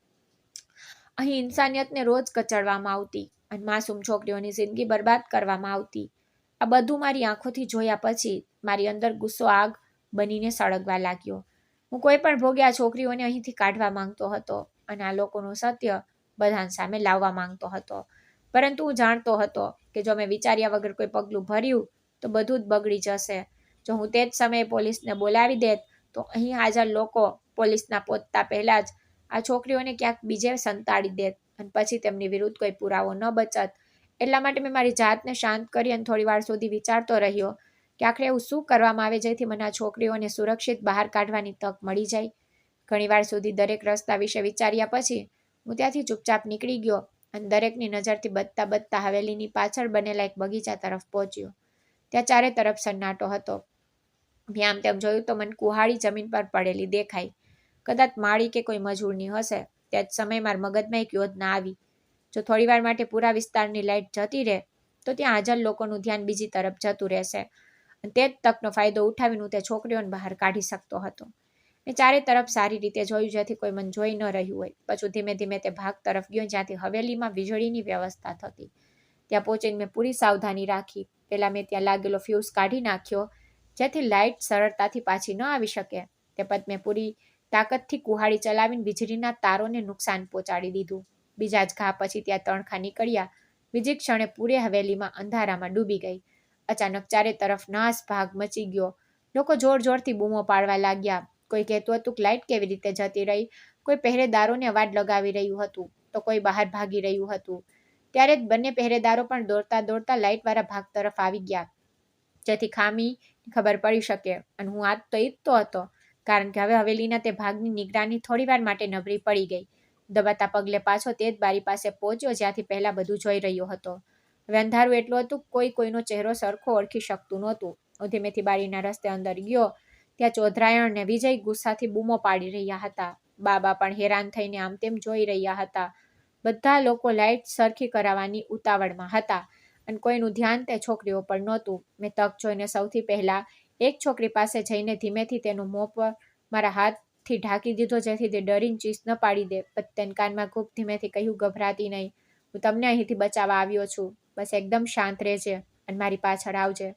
અહીં ઇન્સાનિયતને રોજ કચડવામાં આવતી અને માસૂમ છોકરીઓની જિંદગી બરબાદ કરવામાં આવતી. આ બધું મારી આંખોથી જોયા પછી મારી અંદર ગુસ્સો આગ બનીને સળગવા લાગ્યો. હું કોઈ પણ ભોગે આ છોકરીઓને અહીંથી કાઢવા માંગતો હતો અને આ લોકોનું સત્ય બધા સામે લાવવા માંગતો હતો. પરંતુ હું જાણતો હતો કે જો મેં વિચાર્યા વગર કોઈ પગલું ભર્યું તો બધું જ બગડી જશે. જો હું તે જ સમયે પોલીસને બોલાવી દેત તો અહીં હાજર લોકો પોલીસના પહોંચતા પહેલા જ આ છોકરીઓને ક્યાંક બીજે સંતાડી દેત અને પછી તેમની વિરુદ્ધ કોઈ પુરાવો ન બચત. એટલા માટે મેં મારી જાતને શાંત કરી અને થોડી વાર સુધી વિચારતો રહ્યો કે આખરે એવું શું કરવામાં આવે જેથી મને આ છોકરીઓને સુરક્ષિત બહાર કાઢવાની તક મળી જાય. ઘણીવાર સુધી દરેક રસ્તા વિશે વિચાર્યા પછી હું ત્યાંથી ચૂપચાપ નીકળી ગયો અને દરેકની નજરથી બચતા બચતા હવેલીની પાછળ બનેલા એક બગીચા તરફ પહોંચ્યો. ત્યાં ચારે તરફ સન્નાટો હતો. મેં આમ તેમ જોયું તો મને કુહાડી જમીન પર પડેલી દેખાઈ. કદાચ માળી કે કોઈ મજૂરની હશે. તે જ સમયે મારા મગજમાં એક યોજના આવી. જો થોડીવાર માટે પૂરા વિસ્તારની લાઇટ જતી રહે તો ત્યાં હાજર લોકોનું ધ્યાન બીજી તરફ જતું રહેશે અને તે જ તકનો ફાયદો ઉઠાવીને હું તે છોકરીઓને બહાર કાઢી શકતો હતો. મેં ચારે તરફ સારી રીતે જોયું જેથી કોઈ મને જોઈ ન રહ્યું હોય. પછી ધીમે ધીમે તે ભાગ તરફ ગયો જ્યાંથી હવેલીમાં વીજળીની વ્યવસ્થા થતી. ત્યાં પહોંચીને મેં પૂરી સાવધાની રાખી. પહેલાં મેં ત્યાં લાગેલો ફ્યુઝ કાઢી નાખ્યો જેથી લાઇટ સરળતાથી પાછી ન આવી શકે. તે પછી મેં પૂરી તાકાતથી કુહાડી ચલાવીને વીજળીના તારોને નુકસાન પહોંચાડી દીધું. બીજા જ ઘા પછી ત્યાં તણખા નીકળ્યા. બીજી ક્ષણે પૂરે હવેલીમાં અંધારામાં ડૂબી ગઈ. અચાનક ચારે તરફ નાસ ભાગ મચી ગયો. લોકો જોર જોરથી બૂમો પાડવા લાગ્યા. કોઈ કહેતું હતું કે લાઇટ કેવી રીતે જતી રહી, કોઈ પહેરેદારોને અવાજ લગાવી રહ્યું હતું તો કોઈ બહાર ભાગી રહ્યું હતું. ત્યારે જ બંને પહેરેદારો પણ દોડતા દોડતા લાઇટવાળા ભાગ તરફ આવી ગયા જેથી ખામીની ખબર પડી શકે. અને હું આજ તો ઈચ્છતો હતો કારણ કે હવે હવેલીના તે ભાગની નિગરાની થોડીવાર માટે નબળી પડી ગઈ. દબાતા પગલે પાછો તે જ બારી પાસે પહોંચ્યો જ્યાંથી પહેલા બધું જોઈ રહ્યો હતો. હવે અંધારું એટલું હતું કોઈ કોઈનો ચહેરો સરખો ઓળખી શકતું નહોતું. હું ધીમેથી બારીના રસ્તે અંદર ગયો ત્યાં ચોધરાયણ ને વિજય ગુસ્સાથી બૂમો પાડી રહ્યા હતા. બાબા પણ હેરાન થઈને આમ તેમ જોઈ રહ્યા હતા. બધા લોકો લાઇટ સરખી કરાવવાની ઉતાવળમાં હતા અને કોઈનું ધ્યાન તે છોકરીઓ પર નહોતું. મેં તક જોઈને સૌથી પહેલા એક છોકરી પાસે જઈને ધીમેથી તેનું મોં પર મારા હાથથી ઢાંકી દીધો જેથી તે ડરીને ચીસ ન પાડી દે. પછી તેને કાનમાં ખૂબ ધીમેથી કહ્યું, ગભરાતી નહીં, હું તમને અહીંથી બચાવવા આવ્યો છું. બસ એકદમ શાંત રહેજે અને મારી પાછળ આવજે.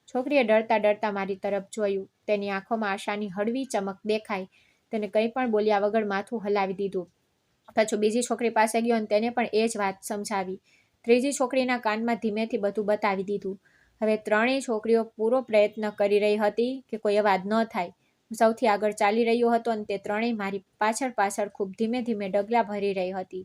છોકરીએ ડરતા ડરતા મારી તરફ જોયું. તેની આંખોમાં આશાની હળવી ચમક દેખાઈ. તેને કંઈ પણ બોલ્યા વગર માથું હલાવી દીધું. પાછું બીજી છોકરી પાસે ગયો અને તેને પણ એ જ વાત સમજાવી. ત્રીજી છોકરીના કાનમાં ધીમેથી બધું બતાવી દીધું. હવે ત્રણેય છોકરીઓ પૂરો પ્રયત્ન કરી રહી હતી કે કોઈ અવાજ ન થાય. હું સૌથી આગળ ચાલી રહ્યો હતો અને તે ત્રણેય મારી પાછળ પાછળ ખૂબ ધીમે ધીમે ડગલા ભરી રહી હતી.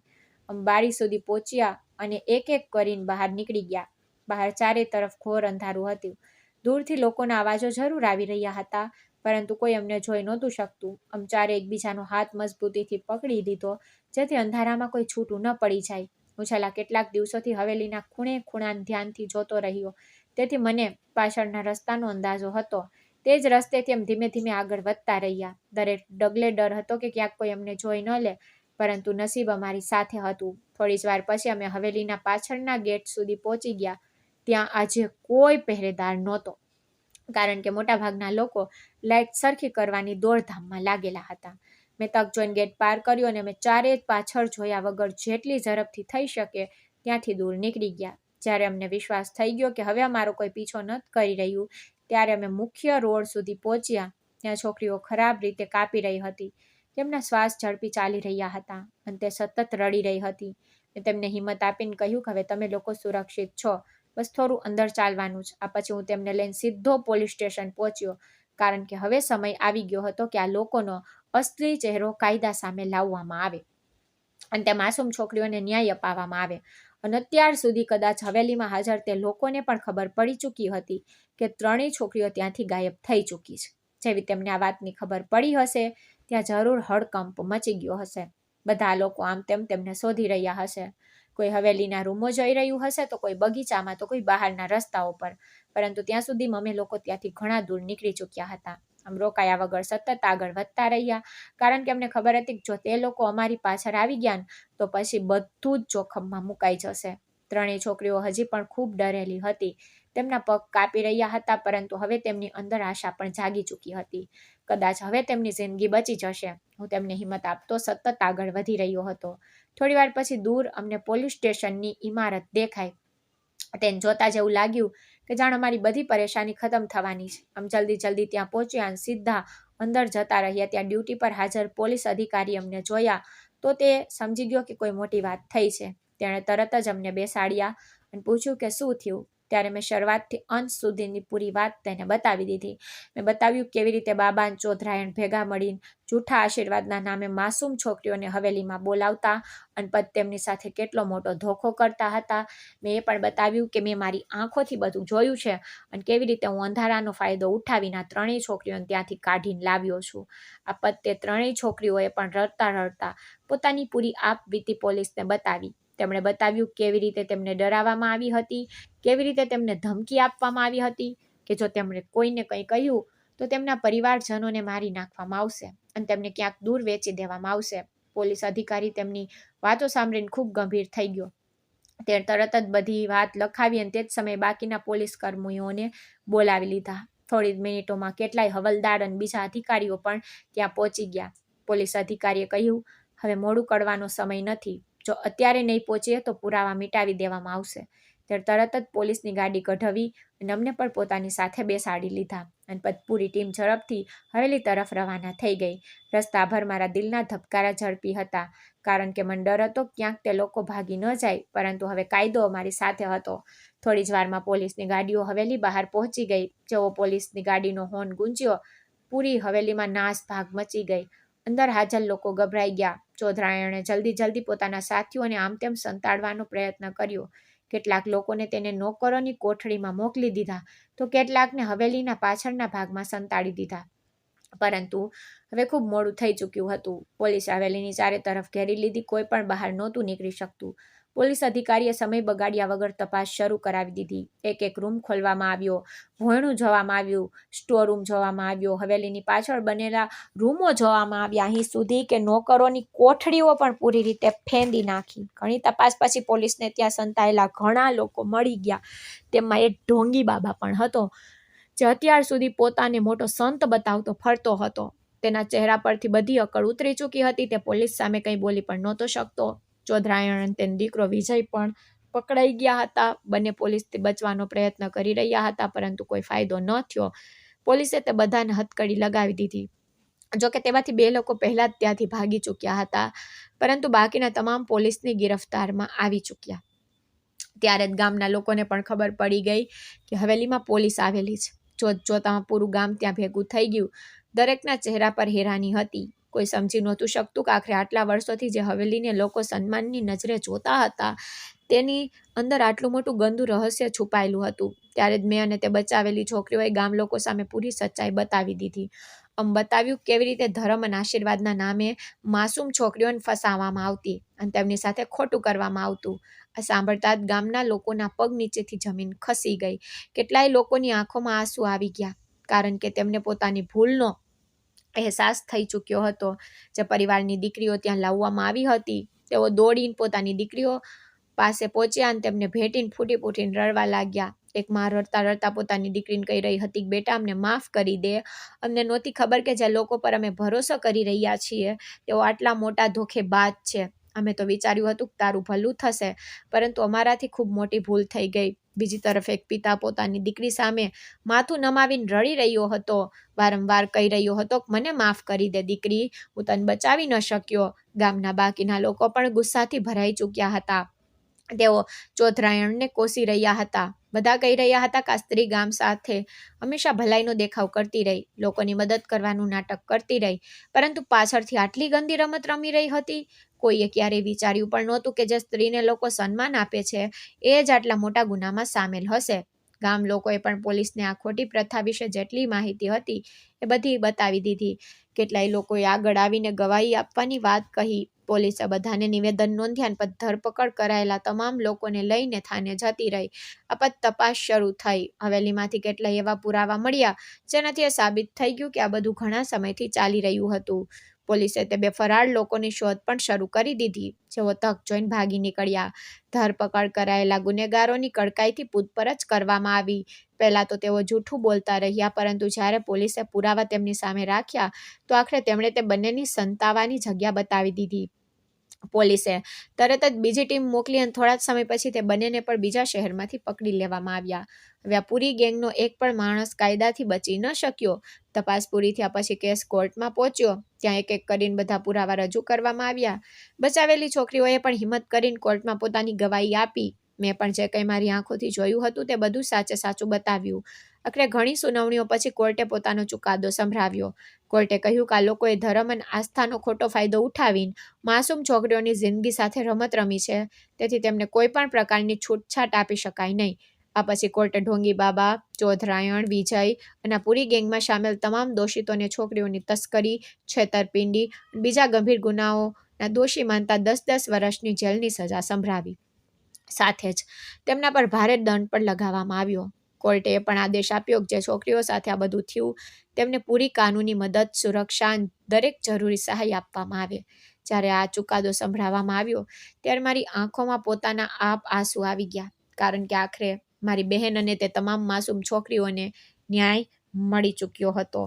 અમે બારી સુધી પહોંચ્યા અને એક એક કરીને બહાર નીકળી ગયા. બહાર ચારે તરફ ઘોર અંધારું હતું. દૂરથી લોકોના અવાજો જરૂર આવી રહ્યા હતા પરંતુ કોઈ અમને જોઈ નહોતું શકતું. અમે ચારે એકબીજાનો હાથ મજબૂતીથી પકડી લીધો જેથી અંધારામાં કોઈ છૂટું ન પડી જાય. હું છેલ્લા કેટલાક દિવસોથી હવેલીના ખૂણે ખૂણાને ધ્યાનથી જોતો રહ્યો તેથી મને પાછળના રસ્તાનો અંદાજો હતો. તે જ રસ્તેથી અમે ધીમે ધીમે આગળ વધતા રહ્યા. દરેક ડગલે ડર હતો કે ક્યાંક કોઈ અમને જોઈ ન લે પરંતુ નસીબ અમારી સાથે હતું. થોડી જ વાર પછી અમે હવેલીના પાછળના ગેટ સુધી પહોંચી ગયા. ત્યાં આજે કોઈ પહેરેદાર નહોતો કારણ કે મોટાભાગના લોકો લાઇટ સરખી કરવાની દોડધામમાં લાગેલા હતા. મેં તક જોઈને ગેટ પાર કર્યો અને અમે ચારે પાછળ જોયા વગર જેટલી ઝડપથી થઈ શકે ત્યાંથી દૂર નીકળી ગયા. જ્યારે અમને વિશ્વાસ થઈ ગયો કે હવે અમારો કોઈ પીછો ન કરી રહ્યું ત્યારે અમે મુખ્ય રોડ સુધી પહોંચ્યા. ત્યાં છોકરીઓ ખરાબ રીતે કાપી રહી હતી. તેમના શ્વાસ ઝડપી ચાલી રહ્યા હતા અને તે સતત રડી રહી હતી. મેં તેમને હિંમત આપીને કહ્યું કે હવે તમે લોકો સુરક્ષિત છો, બસ થોડું અંદર ચાલવાનું જ. આ પછી હું તેમને લઈને સીધો પોલીસ સ્ટેશન પહોંચ્યો કારણ કે હવે સમય આવી ગયો હતો કે આ લોકોનો અસલી ચહેરો કાયદા સામે લાવવામાં આવે અને તે માસૂમ છોકરીઓને ન્યાય અપાવવામાં આવે. અને અત્યાર સુધી કદાચ હવેલીમાં હાજર તે લોકોને પણ ખબર પડી ચૂકી હતી કે ત્રણેય છોકરીઓ ત્યાંથી ગાયબ થઈ ચૂકી છે. જેવી તેમને આ વાતની ખબર પડી હશે ત્યાં જરૂર હડકંપ મચી ગયો હશે. બધા લોકો આમ તેમ તેમને શોધી રહ્યા હશે. કોઈ હવેલીના રૂમો જઈ રહ્યું હશે તો કોઈ બગીચામાં તો કોઈ બહારના રસ્તાઓ પર. પરંતુ ત્યાં સુધી અમે લોકો ત્યાંથી ઘણા દૂર નીકળી ચૂક્યા હતા. આમ રોકાયા વગર સતત આગળ વધતા રહ્યા કારણ કે અમને ખબર હતી કે જો તે લોકો અમારી પાછળ આવી ગયા તો પછી બધું જ જોખમમાં મુકાઈ જશે. ત્રણેય છોકરીઓ હજી પણ ખૂબ ડરેલી હતી. તેમના પગ કાપી રહ્યા હતા પરંતુ હવે તેમની અંદર આશા પણ જાગી ચૂકી હતી. કદાચ હવે તેમની જિંદગી બચી જશે. હું તેમને હિંમત આપતો સતત આગળ વધી રહ્યો હતો. થોડીવાર પછી દૂર અમને પોલીસ સ્ટેશનની ઇમારત દેખાઈ. તેને જોતા જેવું લાગ્યું કે જાણ અમારી બધી પરેશાની ખતમ થવાની છે. આમ જલ્દી જલ્દી ત્યાં પહોંચ્યા અને સીધા અંદર જતા રહ્યા. ત્યાં ડ્યુટી પર હાજર પોલીસ અધિકારી અમને જોયા તો તે સમજી ગયો કે કોઈ મોટી વાત થઈ છે. તેણે તરત જ અમને બેસાડ્યા અને પૂછ્યું કે શું થયું. ત્યારે મેં શરૂઆતથી અંત સુધીની પૂરી વાત તેને બતાવી દીધી. મેં બતાવ્યું કેવી રીતે બાબા અને ચોધરાયણ ભેગા મળીને જૂઠા આશીર્વાદના નામે માસૂમ છોકરીઓને હવેલીમાં બોલાવતા અને પછી તેમની સાથે કેટલો મોટો ધોખો કરતા હતા. મેં એ પણ બતાવ્યું કે મેં મારી આંખોથી બધું જોયું છે અને કેવી રીતે હું અંધારાનો ફાયદો ઉઠાવીને આ ત્રણેય છોકરીઓને ત્યાંથી કાઢીને લાવ્યો છું. આ પદ તે ત્રણેય છોકરીઓએ પણ રડતા રડતા પોતાની પૂરી આપવીતી પોલીસને બતાવી. તેમણે બતાવ્યું કેવી રીતે તેમને ડરાવવામાં આવી હતી, કેવી રીતે તેમને ધમકી આપવામાં આવી હતી કે જો તેમણે કોઈને કંઈ કહ્યું તો તેમના પરિવારજનોને મારી નાખવામાં આવશે અને તેમને ક્યાંક દૂર વેચી દેવામાં આવશે. પોલીસ અધિકારી તેમની વાતો સાંભળીને ખૂબ ગંભીર થઈ ગયો. તે તરત જ બધી વાત લખાવી અને તે જ સમયે બાકીના પોલીસ કર્મીઓને બોલાવી લીધા. થોડી મિનિટોમાં કેટલાય હવલદાર અને બીજા અધિકારીઓ પણ ત્યાં પહોંચી ગયા. પોલીસ અધિકારીએ કહ્યું, હવે મોડું કરવાનો સમય નથી. જો અત્યારે નહીં પહોંચીએ તો પુરાવા મિટાવી દેવામાં આવશે. ત્યારે તરત જ પોલીસની ગાડી કઢાવી અને અમને પણ પોતાની સાથે બેસાડી લીધા અને પછી પૂરી ટીમ ઝડપથી હવેલી તરફ રવાના થઈ ગઈ. રસ્તાભર મારા દિલના ધબકારા ઝડપી હતા કારણ કે મને ડર હતો ક્યાંક તે લોકો ભાગી ન જાય પરંતુ હવે કાયદો અમારી સાથે હતો. થોડી જ વારમાં પોલીસની ગાડીઓ હવેલી બહાર પહોંચી ગઈ. જેવો પોલીસની ગાડીનો હોર્ન ગુંજ્યો પૂરી હવેલીમાં નાસભાગ મચી ગઈ. અંદર હાજર લોકો ગભરાઈ ગયા. ચોધરાયણે જલ્દી પોતાના સાથીઓને આમ તેમ સંતાડવાનો પ્રયત્ન કર્યો. કેટલાક લોકોને તેને નોકરોની કોઠડીમાં મોકલી દીધા તો કેટલાકને હવેલીના પાછળના ભાગમાં સંતાડી દીધા. પરંતુ હવે ખૂબ મોડું થઈ ચૂક્યું હતું. પોલીસે હવેલીની ચારે તરફ ઘેરી લીધી. કોઈ પણ બહાર નહોતું નીકળી શકતું. પોલીસ અધિકારીએ સમય બગાડ્યા વગર તપાસ શરૂ કરાવી દીધી. એક એક રૂમ ખોલવામાં આવ્યો, ભોંયણું જોવામાં આવ્યું, સ્ટોર રૂમ જોવામાં આવ્યો, હવેલીની પાછળ બનેલા રૂમો જોવામાં આવ્યા, અહીં સુધી કે નોકરોની કોઠડીઓ પણ પૂરી રીતે ફેંદી નાખી. ઘણી તપાસ પછી પોલીસને ત્યાં સંતાયેલા ઘણા લોકો મળી ગયા. તેમાં એક ઢોંગી બાબા પણ હતો, જે અત્યાર સુધી પોતાને મોટો સંત બતાવતો ફરતો હતો. તેના ચહેરા પરથી બધી અકળ ઉતરી ચૂકી હતી. તે પોલીસ સામે કંઈ બોલી પણ નહોતો શકતો. ચોધરાયણ અને તેનો દીકરો વિજય પણ પકડાઈ ગયા હતા. બંને પોલીસથી બચવાનો પ્રયત્ન કરી રહ્યા હતા, પરંતુ કોઈ ફાયદો ન થયો. પોલીસે તે બધાને હથકડી લગાવી દીધી. જોકે તેમાંથી 2 લોકો પહેલા જ ત્યાંથી ભાગી ચૂક્યા હતા, પરંતુ બાકીના તમામ પોલીસની ગિરફ્તારમાં આવી ચૂક્યા. ત્યારે જ ગામના લોકોને પણ ખબર પડી ગઈ કે હવેલીમાં પોલીસ આવેલી છે. જોતજોતામાં પૂરું ગામ ત્યાં ભેગું થઈ ગયું. દરેકના ચહેરા પર હેરાની હતી. કોઈ સમજી નહોતું શકતું કે આખરે આટલા વર્ષોથી જે હવેલીને લોકો સન્માનની નજરે જોતા હતા, તેની અંદર આટલું મોટું ગંદુ રહસ્ય છુપાયેલું હતું. ત્યારે જ મેં અને તે બચાવેલી છોકરીઓએ ગામ લોકો સામે પૂરી સચ્ચાઈ બતાવી દીધી. બતાવ્યું કેવી રીતે ધર્મ અને આશીર્વાદના નામે માસૂમ છોકરીઓને ફસાવવામાં આવતી અને તેમની સાથે ખોટું કરવામાં આવતું. આ સાંભળતા જ ગામના લોકોના પગ નીચેથી જમીન ખસી ગઈ. કેટલાય લોકોની આંખોમાં આંસુ આવી ગયા, કારણ કે તેમને પોતાની ભૂલનો અહેસાસ થઈ ચૂક્યો હતો. જે પરિવારની દીકરીઓ ત્યાં લાવવામાં આવી હતી, તેઓ દોડીને પોતાની દીકરીઓ પાસે પહોંચ્યા અને તેમને ભેટીને ફૂટી ફૂટીને રડવા લાગ્યા. એક માં રડતા રડતા પોતાની દીકરીને કહી રહી હતી કે બેટા, અમને માફ કરી દે. અમને નહોતી ખબર કે જે લોકો પર અમે ભરોસો કરી રહ્યા છીએ તેઓ આટલા મોટા ધોખેબાજ છે. અમે તો વિચાર્યું હતું કે તારું ભલું થશે, પરંતુ અમારાથી ખૂબ મોટી ભૂલ થઈ ગઈ. બીજી તરફ એક પિતા પોતાની દીકરી સામે માથું નમાવીને રડી રહ્યો હતો, વારંવાર કહી રહ્યો હતો કે મને માફ કરી દે દીકરી, હું તને બચાવી ન શક્યો. ગામના બાકીના લોકો પણ ગુસ્સાથી ભરાઈ ચૂક્યા હતા. તેઓ ચોધરાયણને કોસી રહ્યા હતા. બધા કહી રહ્યા હતા કે આ સ્ત્રી ગામ સાથે હંમેશા ભલાઈનો દેખાવ કરતી રહી, લોકોની મદદ કરવાનું નાટક કરતી રહી, પરંતુ પાછળથી આટલી ગંદી રમત રમી રહી હતી. કોઈએ ક્યારેય વિચાર્યું પણ નહોતું કે જે સ્ત્રીને લોકો સન્માન આપે છે, એ જ આટલા મોટા ગુનામાં સામેલ હશે. ગામ લોકોએ પણ પોલીસને આ ખોટી પ્રથા વિશે જેટલી માહિતી હતી એ બધી બતાવી દીધી. કેટલાય લોકોએ આગળ આવીને ગવાહી આપવાની વાત કહી. પોલીસે બધાને નિવેદન નોંધ્યા અને ધરપકડ કરાયેલા તમામ લોકોને લઈને થાને જતી રહી. આપત તપાસ શરૂ થઈ. હવેલીમાંથી કેટલાય એવા પુરાવા મળ્યા જેનાથી એ સાબિત થઈ ગયું કે આ બધું ઘણા સમયથી ચાલી રહ્યું હતું. પોલીસે તે 2 ફરાર લોકોની શોધ પણ શરૂ કરી દીધી, જેઓ તક જોઈને ભાગી નીકળ્યા. ધરપકડ કરાયેલા ગુનેગારોની કડકાઈથી પૂછપરછ કરવામાં આવી. પહેલાં તો તેઓ જૂઠું બોલતા રહ્યા, પરંતુ જ્યારે પોલીસે પુરાવા તેમની સામે રાખ્યા તો આખરે તેમણે તે બંનેની સંતાવાની જગ્યા બતાવી દીધી. પોલીસે તરત જ બીજી ટીમ મોકલી અને થોડા જ સમય પછી તે બંનેને પણ બીજા શહેરમાંથી પકડી લેવામાં આવ્યા. હવે આ પૂરી ગેંગનો એક પણ માણસ કાયદાથી બચી ન શક્યો. તપાસ પૂરી થયા પછી કેસ કોર્ટમાં પહોંચ્યો. ત્યાં એક એક કરીને બધા પુરાવા રજૂ કરવામાં આવ્યા. બચાવેલી છોકરીઓએ પણ હિંમત કરીને કોર્ટમાં પોતાની ગવાહી આપી. મેં પણ જે કંઈ મારી આંખોથી જોયું હતું તે બધું સાચે સાચું બતાવ્યું. આખરે ઘણી સુનાવણીઓ પછી કોર્ટે પોતાનો ચુકાદો સંભળાવ્યો. કોર્ટે કહ્યું કે આ લોકોએ ધર્મ અને આસ્થાનો ખોટો ફાયદો ઉઠાવીને માસૂમ છોકરીઓની જિંદગી સાથે રમત રમી છે, તેથી તેમને કોઈ પણ પ્રકારની છૂટછાટ આપી શકાય નહીં. આ પછી કોર્ટે ઢોંગી બાબા, ચોધરાયણ, વિજય અને પૂરી ગેંગમાં સામેલ તમામ દોષિતોને છોકરીઓની તસ્કરી, છેતરપિંડી અને બીજા ગંભીર ગુનાઓના દોષી માનતા 10-10 વર્ષની જેલની સજા સંભળાવી. સાથે જ તેમના પર ભારે દંડ પણ લગાવવામાં આવ્યો. કોર્ટે એ પણ આદેશ આપ્યો કે જે છોકરીઓ સાથે આ બધું થયું તેમને પૂરી કાનૂની મદદ, સુરક્ષા અને દરેક જરૂરી સહાય આપવામાં આવે. જ્યારે આ ચુકાદો સંભળાવવામાં આવ્યો ત્યારે મારી આંખોમાં પોતાના આપ આંસુ આવી ગયા, કારણ કે આખરે મારી બહેન અને તે તમામ માસૂમ છોકરીઓને ન્યાય મળી ચૂક્યો હતો.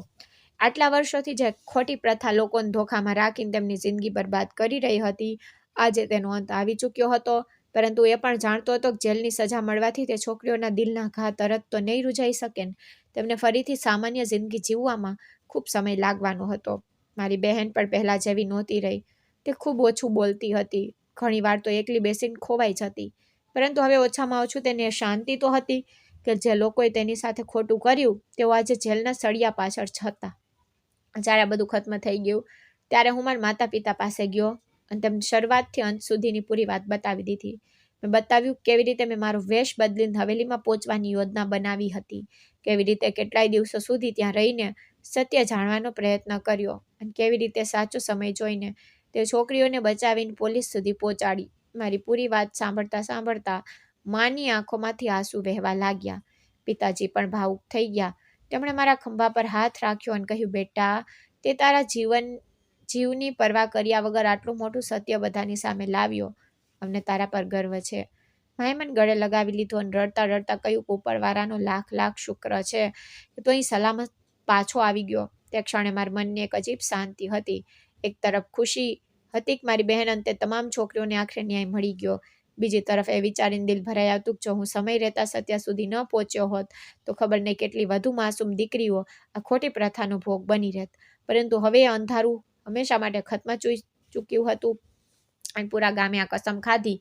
આટલા વર્ષોથી જે ખોટી પ્રથા લોકોને ધોખામાં રાખીને તેમની જિંદગી બરબાદ કરી રહી હતી, આજે તેનો અંત આવી ચૂક્યો હતો. પરંતુ એ પણ જાણતો હતો કે જેલની સજા મળવાથી તે છોકરીઓના દિલના ઘા તરત તો નહીં રૂજાઈ શકે. તેમને ફરીથી સામાન્ય જિંદગી જીવવામાં ખૂબ સમય લાગવાનો હતો. મારી બહેન પણ પહેલાં જેવી નહોતી રહી. તે ખૂબ ઓછું બોલતી હતી, ઘણીવાર તો એકલી બેસીને ખોવાઈ જતી, પરંતુ હવે ઓછામાં ઓછું તેને શાંતિ તો હતી કે જે લોકોએ તેની સાથે ખોટું કર્યું તેઓ આજે જેલના સળિયા પાછળ જ હતા. જ્યારે આ બધું ખત્મ થઈ ગયું ત્યારે હું મારા માતા પિતા પાસે ગયો અને તેમને શરૂઆતથી અંત સુધીની પૂરી વાત બતાવી દીધી. મેં બતાવ્યું કેવી રીતે મેં મારો વેશ બદલીને હવેલીમાં પહોંચવાની યોજના બનાવી હતી, કેવી રીતે કેટલાય દિવસો સુધી ત્યાં રહીને સત્ય જાણવાનો પ્રયત્ન કર્યો અને કેવી રીતે સાચો સમય જોઈને તે છોકરીઓને બચાવીને પોલીસ સુધી પહોંચાડી. મારી પૂરી વાત સાંભળતા માની આંખોમાંથી આંસુ વહેવા લાગ્યા. પિતાજી પણ ભાવુક થઈ ગયા. તેમણે મારા ખંભા પર હાથ રાખ્યો અને કહ્યું, બેટા, તે તારા જીવની પરવા કર્યા વગર આટલું મોટું સત્ય બધાની સામે લાવ્યો. અમને તારા પર ગર્વ છે. માએ મને ગળે લગાવી લીધું અને રડતા રડતા કહ્યું કે ઉપરવાળાનો લાખ લાખ શુક્ર છે કે તું અહીં સલામત પાછો આવી ગયો. તે ક્ષણે મારા મનની એક અજીબ શાંતિ હતી. એક તરફ ખુશી હતી કે મારી બહેન અંતે તમામ છોકરીઓને આખરે ન્યાય મળી ગયો. બીજી તરફ એ વિચારીને દિલ ભરાઈ આવતું કે જો હું સમય રહેતા સત્ય સુધી ન પહોંચ્યો હોત તો ખબર નહીં કેટલી વધુ માસૂમ દીકરીઓ આ ખોટી પ્રથાનો ભોગ બની રહેત. પરંતુ હવે એ અંધારું હંમેશા માટે ખતમ ચૂક્યું હતું અને પૂરા ગામે આ કસમ ખાધી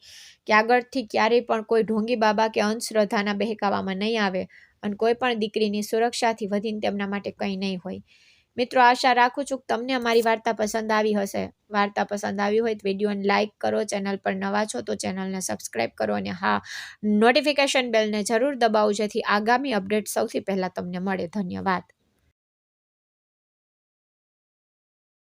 કે આગળથી ક્યારેય પણ કોઈ ઢોંગી બાબા કે અંધશ્રદ્ધાના બહેકાવામાં નહીં આવે અને કોઈ પણ દીકરીની સુરક્ષાથી વધીને તેમના માટે કંઈ નહીં હોય. મિત્રો, આશા રાખું છું કે તમને અમારી વાર્તા પસંદ આવી હશે. વાર્તા પસંદ આવી હોય તો વિડીયોને લાઇક કરો, ચેનલ પર નવા છો તો ચેનલને સબસ્ક્રાઇબ કરો અને હા, નોટિફિકેશન બેલને જરૂર દબાવો જેથી આગામી અપડેટ સૌથી પહેલાં તમને મળે. ધન્યવાદ.